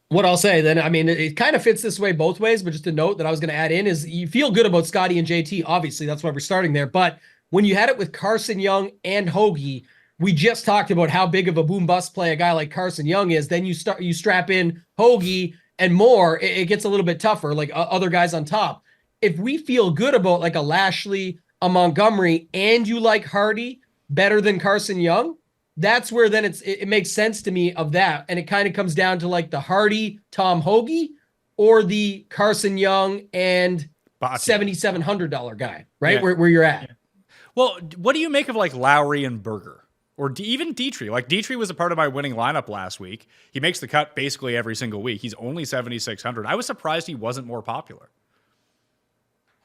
[SPEAKER 4] what I'll say then, I mean, it kind of fits this way both ways, but just a note that I was going to add in is you feel good about Scottie and JT. Obviously, that's why we're starting there. But when you had it with Carson Young and Hoagie, we just talked about how big of a boom bust play a guy like Carson Young is. Then you strap in Hoagie and more, it gets a little bit tougher, like other guys on top. If we feel good about like a Lashley, a Montgomery, and you like Hardy better than Carson Young, that's where then it makes sense to me of that. And it kind of comes down to like the Hardy, Tom Hoagie, or the Carson Young and $7,700 guy, right?
[SPEAKER 1] Yeah.
[SPEAKER 4] Where you're at.
[SPEAKER 1] Well, what do you make of like Lowry and Berger? Or even Dietrich? Like, Dietrich was a part of my winning lineup last week. He makes the cut basically every single week. He's only 7,600. I was surprised he wasn't more popular.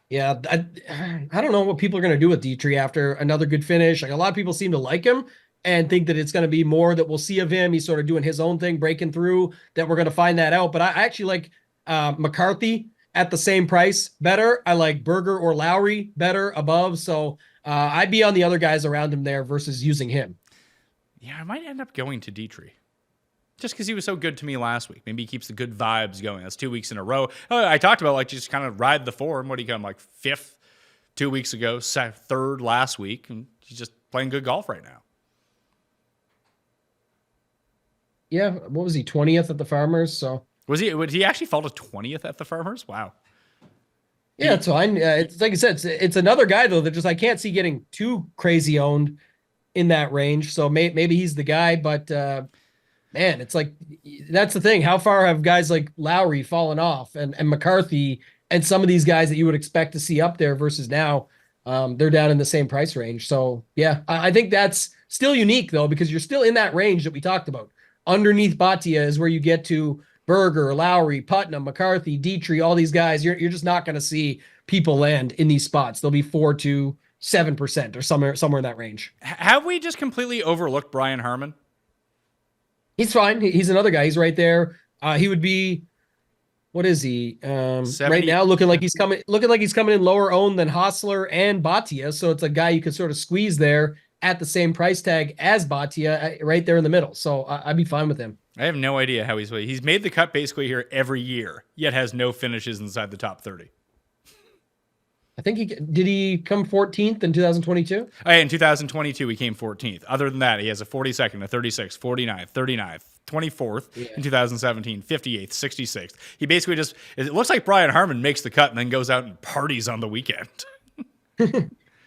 [SPEAKER 4] Yeah, I don't know what people are going to do with Dietrich after another good finish. Like, a lot of people seem to like him and think that it's going to be more that we'll see of him. He's sort of doing his own thing, breaking through, that we're going to find that out. But I actually like McCarthy at the same price better. I like Berger or Lowry better above. So I'd be on the other guys around him there versus using him.
[SPEAKER 1] Yeah, I might end up going to Dietrich. Just because he was so good to me last week. Maybe he keeps the good vibes going. That's 2 weeks in a row. I talked about like just kind of ride the form. What did he come like 5th 2 weeks ago, 3rd last week, and he's just playing good golf right now.
[SPEAKER 4] Yeah, what was he, 20th at the Farmers? So
[SPEAKER 1] would he actually fall to 20th at the Farmers? Wow.
[SPEAKER 4] Yeah, it's fine. It's like I said, it's another guy though that just I can't see getting too crazy owned in that range. So maybe he's the guy, but man, it's like that's the thing. How far have guys like Lowry fallen off and McCarthy and some of these guys that you would expect to see up there versus now they're down in the same price range. So yeah, I think that's still unique though, because you're still in that range that we talked about. Underneath Bhatia is where you get to Berger, Lowry, Putnam, McCarthy, Dietrich, all these guys. You're just not going to see people land in these spots. They'll be 4 to 7% or somewhere in that range.
[SPEAKER 1] Have we just completely overlooked Brian Harmon?
[SPEAKER 4] He's fine. He's another guy. He's right there. He would be, what is he?
[SPEAKER 1] 70.
[SPEAKER 4] Right now looking like he's coming in lower owned than Hostler and Bhatia. So it's a guy you could sort of squeeze there at the same price tag as Bhatia, right there in the middle. So I'd be fine with him.
[SPEAKER 1] I have no idea how he's made the cut basically here every year, yet has no finishes inside the top 30.
[SPEAKER 4] I think did he come 14th in 2022?
[SPEAKER 1] In 2022, he came 14th. Other than that, he has a 42nd, a 36th, 49th, 39th, 24th in 2017, 58th, 66th. He basically it looks like Brian Harman makes the cut and then goes out and parties on the weekend.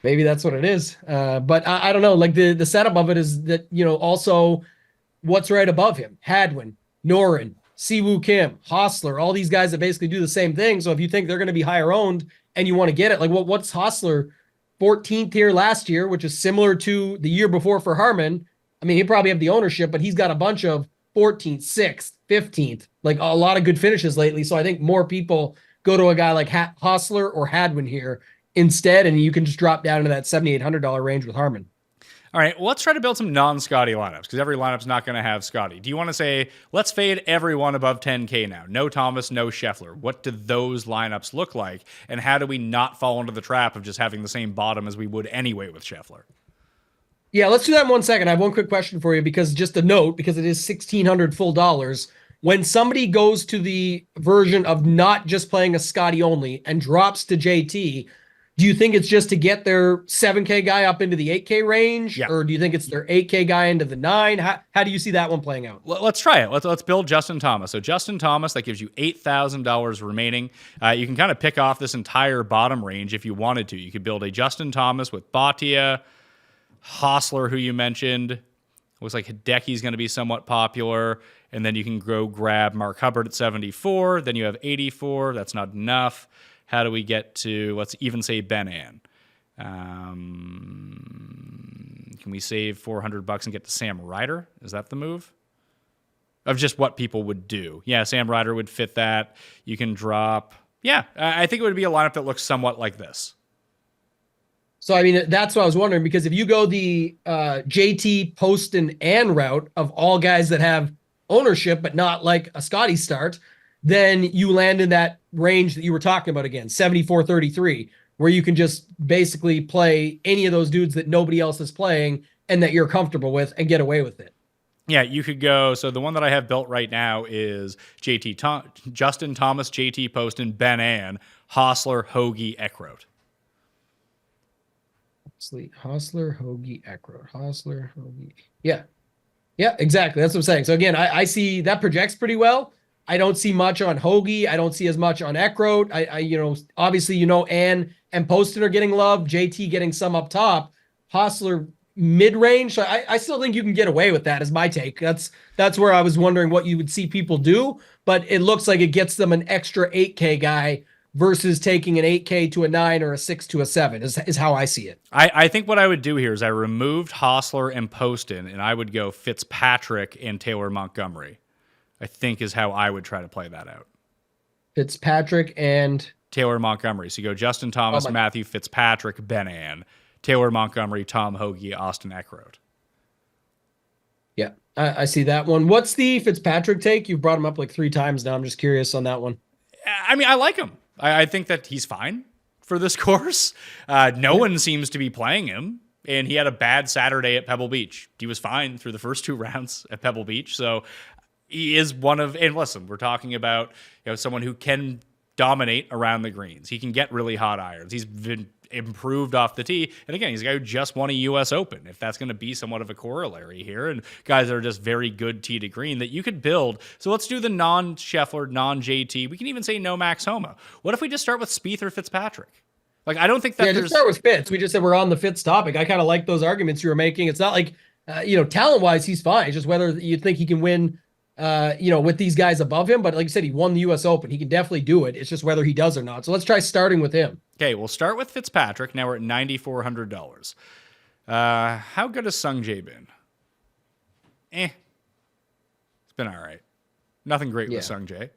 [SPEAKER 4] Maybe that's what it is. But I don't know. Like the setup of it is that, also what's right above him: Hadwin, Norin, Siwoo Kim, Hostler, all these guys that basically do the same thing. So if you think they're going to be higher owned and you want to get it, like what's Hostler 14th here last year, which is similar to the year before for Harman. I mean, he probably have the ownership, but he's got a bunch of 14th, 6th, 15th, like a lot of good finishes lately. So I think more people go to a guy like Hostler or Hadwin here instead, and you can just drop down into that $7,800 range with Harman.
[SPEAKER 1] All right, well, let's try to build some non-Scottie lineups because every lineup's not going to have Scottie. Do you want to say, let's fade everyone above 10K now? No Thomas, no Scheffler. What do those lineups look like? And how do we not fall into the trap of just having the same bottom as we would anyway with Scheffler?
[SPEAKER 4] Yeah, let's do that in 1 second. I have one quick question for you because just a note, because it is $1,600 full dollars. When somebody goes to the version of not just playing a Scottie only and drops to JT, do you think it's just to get their 7K guy up into the 8K range?
[SPEAKER 1] Yeah.
[SPEAKER 4] Or do you think it's their 8K guy into the 9? How do you see that one playing out?
[SPEAKER 1] Let's try it. Let's build Justin Thomas. So Justin Thomas, that gives you $8,000 remaining. You can kind of pick off this entire bottom range if you wanted to. You could build a Justin Thomas with Bhatia, Hostler, who you mentioned. Looks like Hideki's going to be somewhat popular. And then you can go grab Mark Hubbard at 74. Then you have 84. That's not enough. How do we get to, let's even say Ben An? Can we save $400 and get to Sam Ryder? Is that the move? Of just what people would do. Yeah, Sam Ryder would fit that. You can drop. Yeah, I think it would be a lineup that looks somewhat like this.
[SPEAKER 4] So, I mean, that's what I was wondering, because if you go the JT, Poston, and route of all guys that have ownership, but not like a Scottie start, then you land in that range that you were talking about again, 74-33, where you can just basically play any of those dudes that nobody else is playing and that you're comfortable with and get away with it.
[SPEAKER 1] Yeah, you could go. So the one that I have built right now is Justin Thomas, JT Poston, Ben An, Hostler, Hoagie, Eckroat.
[SPEAKER 4] Hostler, Hoagie, Eckroat. Hostler, Hoagie. Yeah. Yeah, exactly. That's what I'm saying. So again, I see that projects pretty well. I don't see much on Hoagie. I don't see as much on Eckroat. Obviously, Ann and Poston are getting love. JT getting some up top. Hostler mid-range. So I still think you can get away with that, is my take. That's where I was wondering what you would see people do. But it looks like it gets them an extra 8K guy versus taking an 8K to a 9 or a 6 to a 7 is how I see it.
[SPEAKER 1] I think what I would do here is I removed Hostler and Poston, and I would go Fitzpatrick and Taylor Montgomery. I think is how I would try to play that out.
[SPEAKER 4] Fitzpatrick and
[SPEAKER 1] Taylor Montgomery. So you go Justin Thomas, Matthew Fitzpatrick, Ben An, Taylor Montgomery, Tom Hoagie, Austin Eckroat.
[SPEAKER 4] Yeah, I see that one. What's the Fitzpatrick take? You've brought him up like 3 times now. I'm just curious on that one.
[SPEAKER 1] I mean, I like him. I think that he's fine for this course. No one seems to be playing him, and he had a bad Saturday at Pebble Beach. He was fine through the first 2 rounds at Pebble Beach. So he is one of, and listen, we're talking about someone who can dominate around the greens. He can get really hot irons. He's been improved off the tee. And again, he's a guy who just won a U.S. Open. If that's going to be somewhat of a corollary here, and guys that are just very good tee to green that you could build. So let's do the non-Scheffler, non-JT. We can even say no Max Homa. What if we just start with Spieth or Fitzpatrick? Like, I don't think that
[SPEAKER 4] just start with Fitz. We just said we're on the Fitz topic. I kind of like those arguments you were making. It's not like, talent-wise, he's fine. It's just whether you think he can win with these guys above him. But like you said, he won the U.S. Open. He can definitely do it. It's just whether he does or not. So let's try starting with him.
[SPEAKER 1] Okay, we'll start with Fitzpatrick. Now we're at $9,400. How good has Sung Jae been? It's been all right. Nothing great with Sung Jae.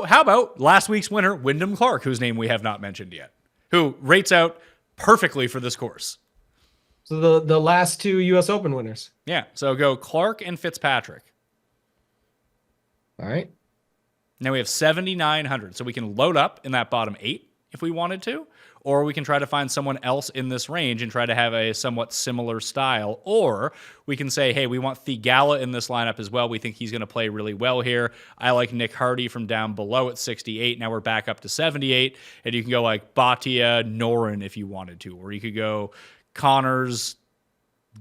[SPEAKER 1] How about last week's winner, Wyndham Clark, whose name we have not mentioned yet, who rates out perfectly for this course?
[SPEAKER 4] So the last 2 U.S. Open winners.
[SPEAKER 1] Yeah, so go Clark and Fitzpatrick.
[SPEAKER 4] All right.
[SPEAKER 1] Now we have 7,900. So we can load up in that bottom 8 if we wanted to, or we can try to find someone else in this range and try to have a somewhat similar style. Or we can say, hey, we want Thigala in this lineup as well. We think he's going to play really well here. I like Nick Hardy from down below at 68. Now we're back up to 78. And you can go like Bhatia, Noren if you wanted to. Or you could go Connors,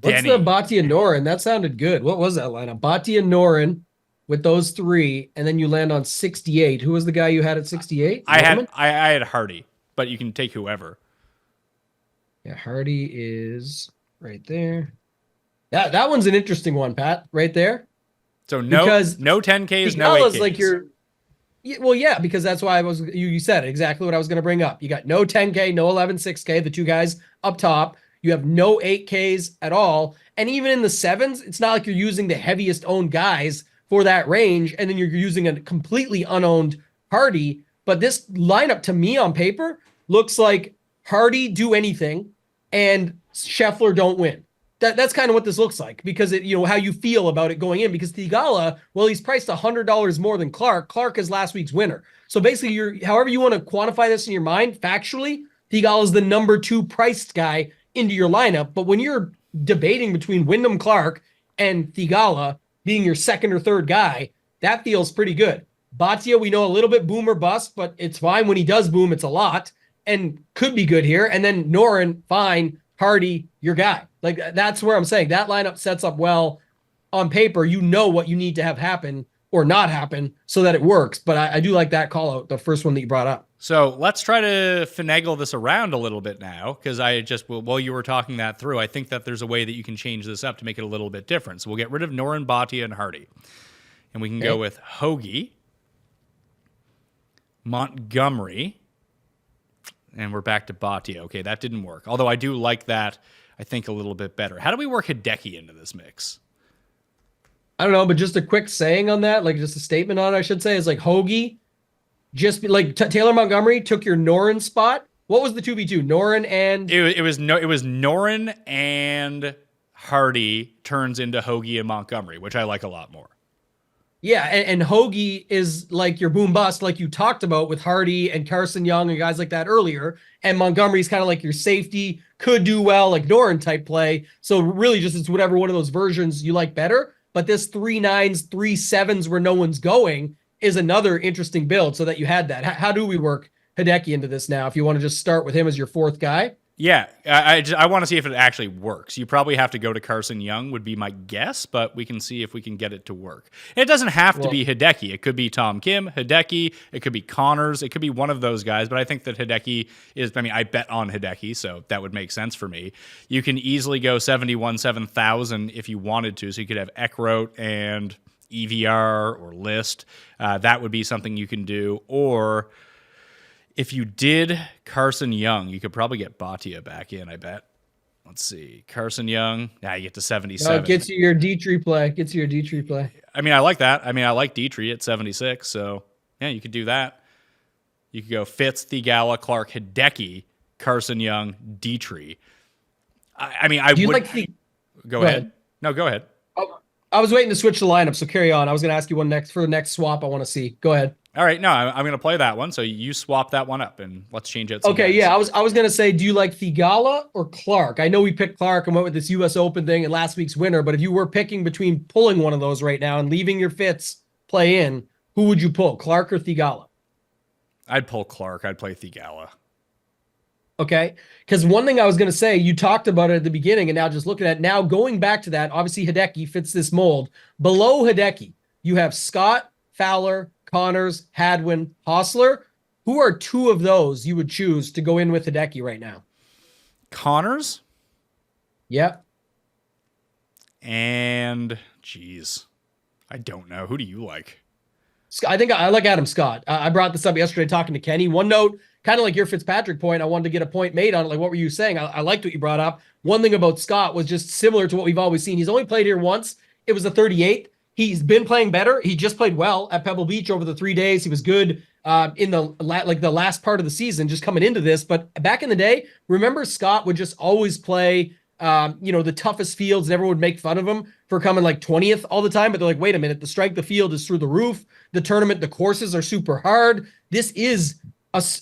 [SPEAKER 1] Denny.
[SPEAKER 4] What's the Bhatia Noren? That sounded good. What was that lineup? Bhatia Noren with those 3, and then you land on 68. Who was the guy you had at 68?
[SPEAKER 1] I had Hardy, but you can take whoever.
[SPEAKER 4] Yeah, Hardy is right there. That one's an interesting one, Pat, right there.
[SPEAKER 1] So no 10Ks, no 8Ks.
[SPEAKER 4] Like yeah, because that's why you said it, exactly what I was going to bring up. You got no 10K, no 11.6K, the 2 guys up top. You have no 8Ks at all. And even in the 7s, it's not like you're using the heaviest owned guys for that range, and then you're using a completely unowned Hardy. But this lineup to me on paper looks like Hardy do anything and Scheffler don't win. That's kind of what this looks like, because how you feel about it going in, because Thigala, well, he's priced $100 more than Clark. Clark is last week's winner. So basically, however you want to quantify this in your mind, factually, Thigala is the number 2 priced guy into your lineup. But when you're debating between Wyndham Clark and Thigala being your second or third guy, that feels pretty good. Bhatia, we know a little bit boom or bust, but it's fine. When he does boom, it's a lot and could be good here. And then Noren, fine. Hardy, your guy. Like, that's where I'm saying that lineup sets up well on paper. You know what you need to have happen or not happen so that it works. But I do like that call out, the first one that you brought up.
[SPEAKER 1] So let's try to finagle this around a little bit now, because while you were talking that through, I think that there's a way that you can change this up to make it a little bit different. So we'll get rid of Noren, Bhatia, and Hardy. And we can go with Hoagie, Montgomery, and we're back to Bhatia. Okay, that didn't work. Although I do like that, I think, a little bit better. How do we work Hideki into this mix?
[SPEAKER 4] I don't know, but just a quick saying on that, like just a statement on it, I should say, is like Hoagie, just like Taylor Montgomery took your Noren spot. What was the 2v2? Noren and
[SPEAKER 1] it was Noren and Hardy turns into Hoagie and Montgomery, which I like a lot more.
[SPEAKER 4] Yeah, and Hoagie is like your boom bust, like you talked about with Hardy and Carson Young and guys like that earlier. And Montgomery's kind of like your safety, could do well, like Noren type play. So really just it's whatever one of those versions you like better. But this 3 9s, 3 7s where no one's going is another interesting build, so that you had that. How do we work Hideki into this now if you want to just start with him as your 4th guy?
[SPEAKER 1] Yeah, I want to see if it actually works. You probably have to go to Carson Young would be my guess, but we can see if we can get it to work. It doesn't have to be Hideki. It could be Tom Kim, Hideki. It could be Connors. It could be one of those guys, but I think that Hideki is, I bet on Hideki, so that would make sense for me. You can easily go 7,000 if you wanted to, so you could have Eckroat and EVR or List. That would be something you can do, or if you did Carson Young, you could probably get Bhatia back in, I bet. Let's see. Carson Young. Now you get to 77.
[SPEAKER 4] Gets you your Dietrich play.
[SPEAKER 1] I like that. I like Dietrich at 76. So, yeah, you could do that. You could go Fitz, Thigala, Clark, Hideki, Carson Young, Dietrich. Go ahead. No, go ahead.
[SPEAKER 4] I was waiting to switch the lineup, so carry on. I was going to ask you one next for the next swap I want to see. Go ahead.
[SPEAKER 1] All right, no, I'm going to play that one. So you swap that one up, and let's change it.
[SPEAKER 4] Okay, yeah, I was going to say, do you like Thigala or Clark? I know we picked Clark and went with this U.S. Open thing and last week's winner, but if you were picking between pulling one of those right now and leaving your Fitz play in, who would you pull, Clark or Thigala?
[SPEAKER 1] I'd pull Clark. I'd play Thigala.
[SPEAKER 4] Okay, because one thing I was going to say, you talked about it at the beginning, and now just looking at now going back to that, obviously Hideki fits this mold. Below Hideki, you have Scott, Fowler, Connors, Hadwin, Hostler. Who are 2 of those you would choose to go in with Hideki right now?
[SPEAKER 1] Connors?
[SPEAKER 4] Yep.
[SPEAKER 1] And, I don't know. Who do you like?
[SPEAKER 4] I think I like Adam Scott. I brought this up yesterday talking to Kenny. One note, kind of like your Fitzpatrick point, I wanted to get a point made on it. Like, what were you saying? I liked what you brought up. One thing about Scott was just similar to what we've always seen. He's only played here once. It was a 38. He's been playing better. He just played well at Pebble Beach over the 3 days. He was good in the last part of the season, just coming into this. But back in the day, remember Scott would just always play the toughest fields, and everyone would make fun of him for coming like 20th all the time. But they're like, wait a minute, the strength of field is through the roof. The tournament, the courses are super hard. This is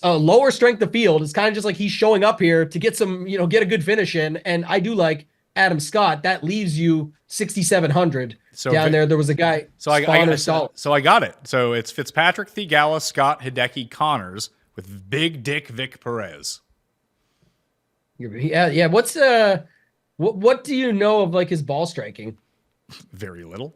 [SPEAKER 4] a lower strength of field. It's kind of just like he's showing up here to get some, get a good finish in. And I do like Adam Scott. That leaves you 6,700 down there. There was a guy.
[SPEAKER 1] So I got it. So it's Fitzpatrick, Theegala, Scott, Hideki, Connors with Big Dick Vic Perez.
[SPEAKER 4] Yeah. What do you know of like his ball striking?
[SPEAKER 1] Very little.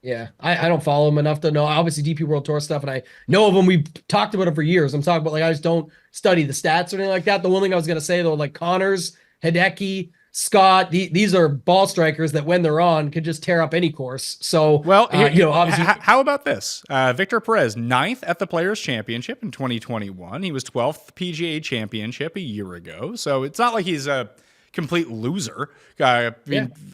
[SPEAKER 4] Yeah, I don't follow him enough to know. Obviously, DP World Tour stuff, and I know of him. We've talked about him for years. I'm talking about like I just don't study the stats or anything like that. The one thing I was gonna say though, like Connors, Hideki, Scott, these are ball strikers that when they're on could just tear up any course. So, obviously,
[SPEAKER 1] how about this? Victor Perez, 9th at the Players Championship in 2021. He was 12th PGA Championship a year ago. So it's not like he's a complete loser.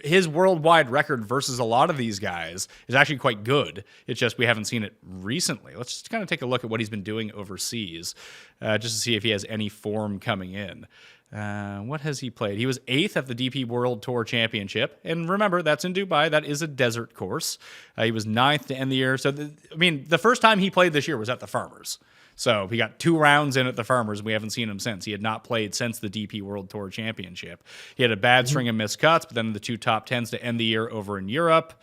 [SPEAKER 1] His worldwide record versus a lot of these guys is actually quite good. It's just we haven't seen it recently. Let's just kind of take a look at what he's been doing overseas, just to see if he has any form coming in. What has he played? He was 8th at the DP World Tour Championship. And remember, that's in Dubai. That is a desert course. He was 9th to end the year. So, the first time he played this year was at the Farmers. So he got 2 rounds in at the Farmers. We haven't seen him since. He had not played since the DP World Tour Championship. He had a bad string of missed cuts, but then the 2 top 10s to end the year over in Europe.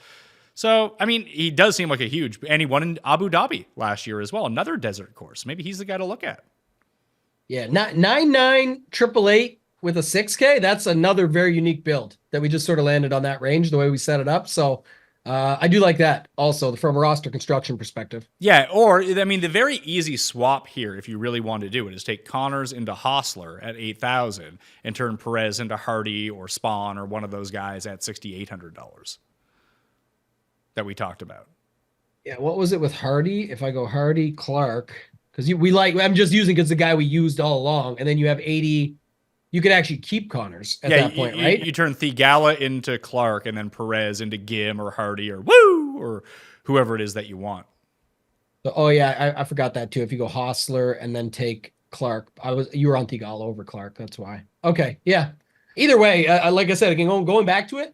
[SPEAKER 1] So, he does seem like and he won in Abu Dhabi last year as well, another desert course. Maybe he's the guy to look at.
[SPEAKER 4] Yeah, 9,988 with a 6K. That's another very unique build that we just sort of landed on that range, the way we set it up. So I do like that also from a roster construction perspective.
[SPEAKER 1] Yeah, or, the very easy swap here, if you really want to do it, is take Connors into Hostler at 8,000 and turn Perez into Hardy or Spawn or one of those guys at $6,800 that we talked about.
[SPEAKER 4] Yeah, what was it with Hardy? If I go Hardy, Clark, because I'm just using because the guy we used all along, and then you have 80. You could actually keep Connors at that point, right?
[SPEAKER 1] You turn Theegala into Clark and then Perez into Gim or Hardy or Woo or whoever it is that you want.
[SPEAKER 4] I forgot that too. If you go Hostler and then take Clark, you were on Theegala over Clark. That's why. Okay, yeah. Either way, like I said, again, going back to it,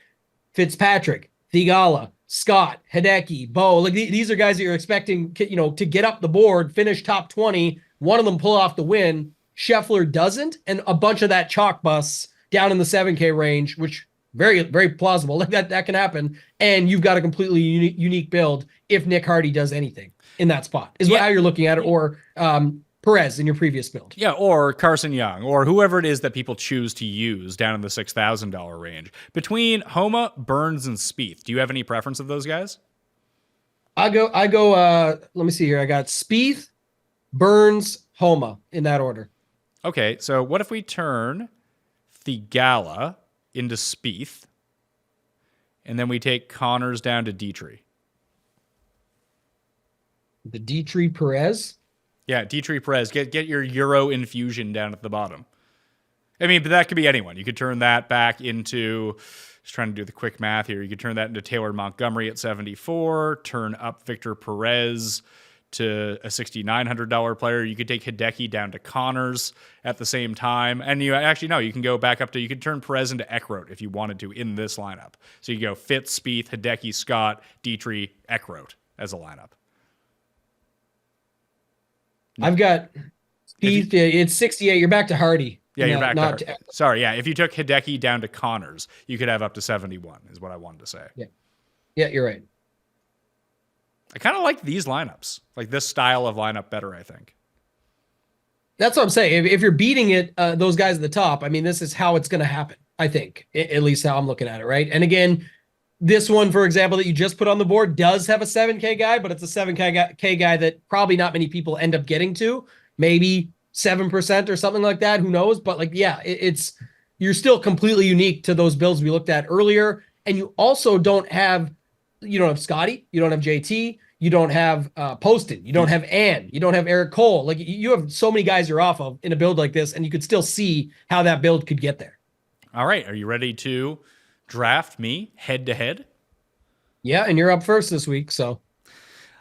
[SPEAKER 4] Fitzpatrick, Theegala, Scott, Hideki, Bo, like these are guys that you're expecting, to get up the board, finish top 20. One of them pull off the win. Scheffler doesn't, and a bunch of that chalk bus down in the 7K range, which very, very plausible. Like that can happen. And you've got a completely unique build if Nick Hardy does anything in that spot, is how you're looking at it, or Perez in your previous build.
[SPEAKER 1] Yeah, or Carson Young, or whoever it is that people choose to use down in the $6,000 range. Between Homa, Burns, and Spieth, do you have any preference of those guys?
[SPEAKER 4] I go, let me see here. I got Spieth, Burns, Homa in that order.
[SPEAKER 1] Okay, so what if we turn Theegala into Spieth, and then we take Connors down to Dietrich?
[SPEAKER 4] The Dietrich Perez?
[SPEAKER 1] Yeah, Dietrich Perez. Get your Euro infusion down at the bottom. But that could be anyone. You could turn that back into, just trying to do the quick math here, you could turn that into Taylor Montgomery at 74, turn up Victor Perez to a $6,900 player. You could take Hideki down to Connors at the same time. And you can go back up to, you could turn Perez into Eckroat if you wanted to in this lineup. So you go Fitz, Spieth, Hideki, Scott, Dietrich, Eckroat as a lineup.
[SPEAKER 4] I've got Spieth, it's 68. You're back to Hardy.
[SPEAKER 1] Yeah, you're back to Hardy. Sorry, yeah. If you took Hideki down to Connors, you could have up to 71 is what I wanted to say.
[SPEAKER 4] Yeah, you're right.
[SPEAKER 1] I kind of like these lineups, like this style of lineup better, I think.
[SPEAKER 4] That's what I'm saying. If you're beating it, those guys at the top, this is how it's going to happen, I think, at least how I'm looking at it, right? And again, this one, for example, that you just put on the board does have a 7K guy, but it's a 7K guy that probably not many people end up getting to, maybe 7% or something like that. Who knows? But you're still completely unique to those builds we looked at earlier. And you also you don't have Scottie, you don't have JT, you don't have Poston, you don't have Ann, you don't have Eric Cole. Like you have so many guys you're off of in a build like this, and you could still see how that build could get there.
[SPEAKER 1] All right. Are you ready to draft me head to head?
[SPEAKER 4] Yeah, and you're up first this week, so.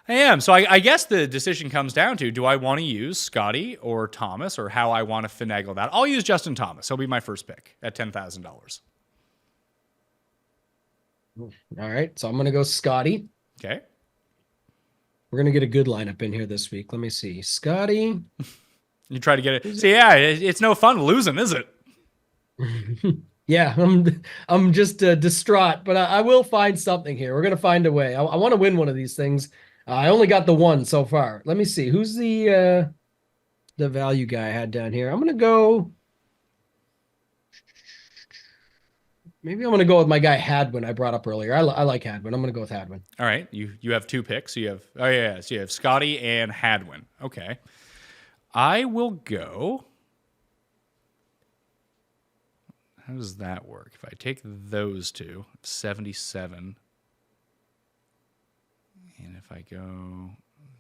[SPEAKER 1] I am. So I guess the decision comes down to, do I want to use Scottie or Thomas, or how I want to finagle that? I'll use Justin Thomas. He'll be my first pick at $10,000.
[SPEAKER 4] All right. So I'm going to go Scottie.
[SPEAKER 1] Okay.
[SPEAKER 4] We're going to get a good lineup in here this week. Let me see. Scottie.
[SPEAKER 1] You try to get it. See, yeah, it's no fun losing, is it?
[SPEAKER 4] Yeah, I'm just distraught, but I will find something here. We're going to find a way. I want to win one of these things. I only got the one so far. Let me see. Who's the value guy I had down here? I'm going to go. Maybe I'm going to go with my guy Hadwin I brought up earlier. I like Hadwin. I'm going to go with Hadwin.
[SPEAKER 1] All right. You have 2 picks. So you have so you have Scottie and Hadwin. Okay. I will go. How does that work? If I take those two, 77. And if I go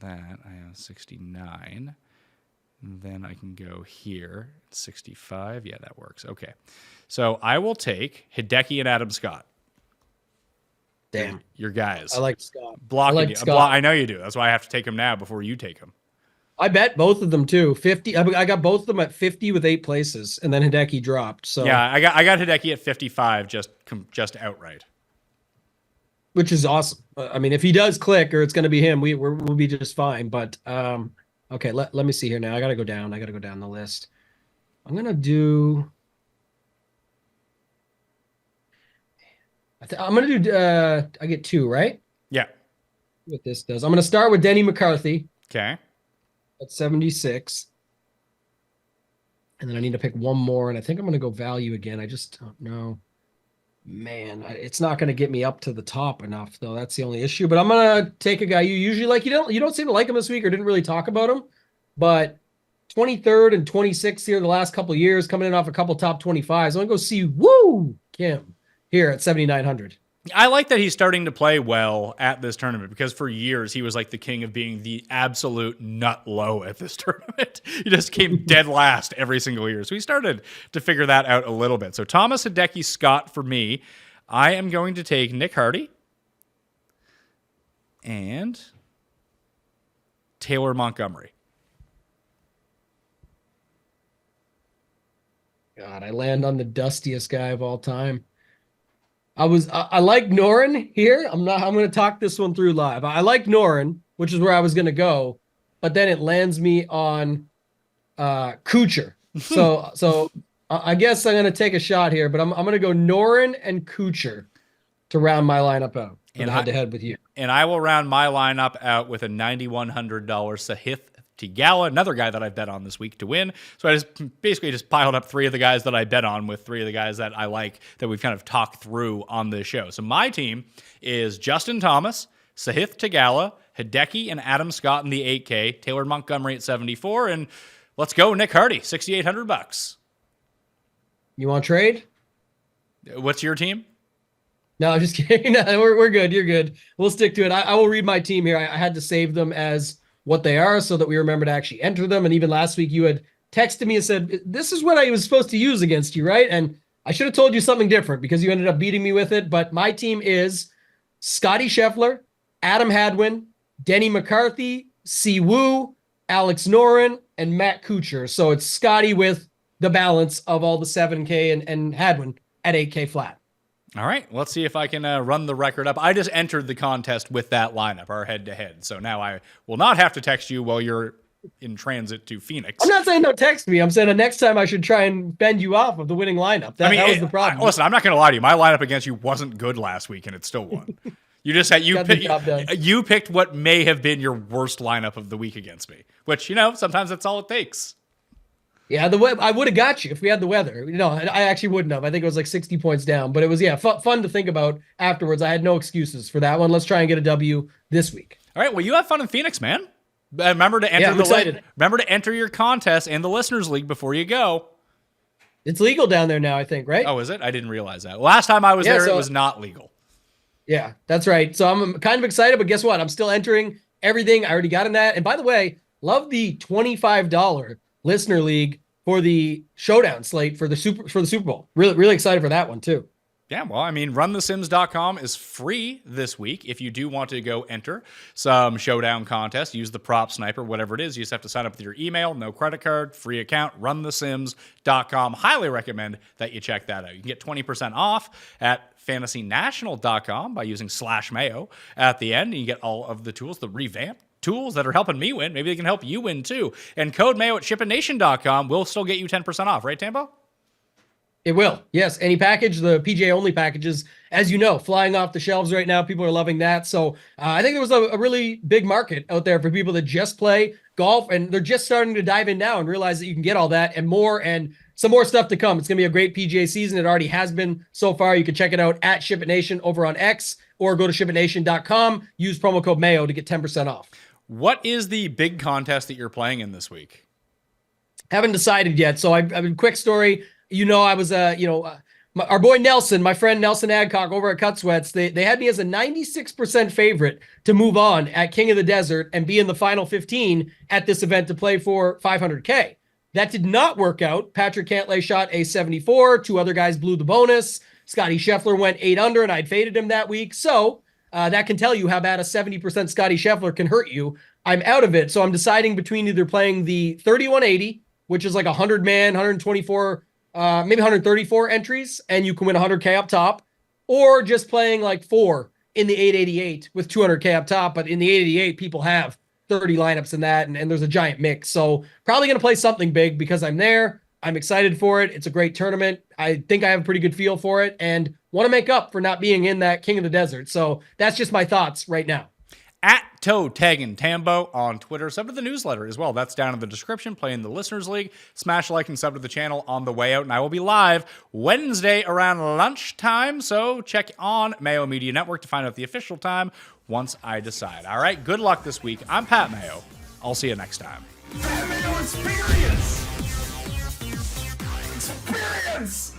[SPEAKER 1] that, I have 69. Then I can go here, 65. Yeah, that works. Okay. So I will take Hideki and Adam Scott.
[SPEAKER 4] Damn.
[SPEAKER 1] Your guys.
[SPEAKER 4] I like Scott.
[SPEAKER 1] Blocking
[SPEAKER 4] I like
[SPEAKER 1] you.
[SPEAKER 4] Scott.
[SPEAKER 1] I know you do. That's why I have to take him now before you take him.
[SPEAKER 4] I bet both of them too. 50. I got both of them at 50 with 8 places, and then Hideki dropped. So
[SPEAKER 1] yeah, I got Hideki at 55 just outright.
[SPEAKER 4] Which is awesome. I mean, if he does click or it's going to be him, we'll be just fine. But okay, let me see here now. I got to go down. I got to go down the list. I'm going to do. I'm going to do. I get 2, right?
[SPEAKER 1] Yeah.
[SPEAKER 4] What this does. I'm going to start with Denny McCarthy.
[SPEAKER 1] Okay.
[SPEAKER 4] At 76. And then I need to pick one more. And I think I'm going to go value again. I just don't know. Man, it's not going to get me up to the top enough, though. That's the only issue. But I'm going to take a guy you usually like. You don't seem to like him this week or didn't really talk about him. But 23rd and 26th here the last couple of years, coming in off a couple top 25s. I'm going to go see Woo Kim here at 7,900.
[SPEAKER 1] I like that he's starting to play well at this tournament because for years he was like the king of being the absolute nut low at this tournament. He just came dead last every single year. So he started to figure that out a little bit. So Thomas, Hideki, Scott for me. I am going to take Nick Hardy and Taylor Montgomery.
[SPEAKER 4] God, I land on the dustiest guy of all time. I like Noren here. I'm going to talk this one through live. I like Noren, which is where I was going to go, but then it lands me on Kuchar. So I guess I'm going to take a shot here, but I'm going to go Noren and Kuchar to round my lineup out and head to head with you.
[SPEAKER 1] And I will round my lineup out with a $9,100 Sahith Theegala, another guy that I've bet on this week to win. So I basically piled up 3 of the guys that I bet on with 3 of the guys that I like that we've kind of talked through on this show. So my team is Justin Thomas, Sahith Theegala, Hideki and Adam Scott in the 8K, Taylor Montgomery at 74, and let's go Nick Hardy, $6,800.
[SPEAKER 4] You want to trade?
[SPEAKER 1] What's your team?
[SPEAKER 4] No, I'm just kidding. No, we're good. You're good. We'll stick to it. I will read my team here. I had to save them as what they are so that we remember to actually enter them. And even last week you had texted me and said, this is what I was supposed to use against you, right? And I should have told you something different because you ended up beating me with it. But my team is Scottie Scheffler, Adam Hadwin, Denny McCarthy, Si Woo, Alex Noren, and Matt Kuchar. So it's Scottie with the balance of all the 7K and Hadwin at 8K flat.
[SPEAKER 1] All right, let's see if I can run the record up. I just entered the contest with that lineup, our head-to-head. So now I will not have to text you while you're in transit to Phoenix.
[SPEAKER 4] I'm not saying don't text me. I'm saying the next time I should try and bend you off of the winning lineup. That was the problem.
[SPEAKER 1] Listen, I'm not going to lie to you. My lineup against you wasn't good last week, and it still won. You just had you picked what may have been your worst lineup of the week against me, which, sometimes that's all it takes.
[SPEAKER 4] Yeah, I would have got you if we had the weather. No, I actually wouldn't have. I think it was like 60 points down, but it was, fun to think about afterwards. I had no excuses for that one. Let's try and get a W this week.
[SPEAKER 1] All right, well, you have fun in Phoenix, man. Remember to enter remember to enter your contest and the Listeners League before you go.
[SPEAKER 4] It's legal down there now, I think, right?
[SPEAKER 1] Oh, is it? I didn't realize that. Last time I was there, it was not legal.
[SPEAKER 4] Yeah, that's right. So I'm kind of excited, but guess what? I'm still entering everything. I already got in that. And by the way, love the $25 Listener League for the showdown slate for the Super Bowl. Really, really excited for that one too.
[SPEAKER 1] Yeah, well, I mean, runthesims.com is free this week. If you do want to go enter some showdown contest, use the prop sniper, whatever it is. You just have to sign up with your email, no credit card, free account, runthesims.com. Highly recommend that you check that out. You can get 20% off at fantasynational.com by using /Mayo at the end. And you get all of the tools, the revamped tools that are helping me win. Maybe they can help you win too. And code Mayo at shippingnation.com will still get you 10% off, right, Tambo?
[SPEAKER 4] It will. Yes. Any package, the PGA only packages, as you know, flying off the shelves right now. People are loving that. So I think there was a really big market out there for people that just play golf, and they're just starting to dive in now and realize that you can get all that and more, and some more stuff to come. It's going to be a great PGA season. It already has been so far. You can check it out at Ship It Nation over on X, or go to shippitnation.com. Use promo code Mayo to get 10% off.
[SPEAKER 1] What is the big contest that you're playing in this week?
[SPEAKER 4] Haven't decided yet. So I've quick story. I was, our boy Nelson, my friend Nelson Adcock over at Cut Sweats, they had me as a 96% favorite to move on at King of the Desert and be in the final 15 at this event to play for $500K. That did not work out. Patrick Cantlay shot a 74. Two other guys blew the bonus. Scottie Scheffler went 8 under, and I'd faded him that week. So that can tell you how bad a 70% Scottie Scheffler can hurt you. I'm out of it. So I'm deciding between either playing the 3180, which is like 100-man, 124, maybe 134 entries, and you can win 100K up top, or just playing like 4 in the 888 with 200K up top. But in the 888, people have 30 lineups in that, and there's a giant mix. So probably going to play something big because I'm there. I'm excited for it. It's a great tournament. I think I have a pretty good feel for it and want to make up for not being in that King of the Desert. So that's just my thoughts right now.
[SPEAKER 1] At Toe Tagging Tambo on Twitter. Sub to the newsletter as well. That's down in the description. Play in the Listeners League. Smash like and sub to the channel on the way out. And I will be live Wednesday around lunchtime. So check on Mayo Media Network to find out the official time once I decide. All right. Good luck this week. I'm Pat Mayo. I'll see you next time.
[SPEAKER 3] That Mayo experience! Experience!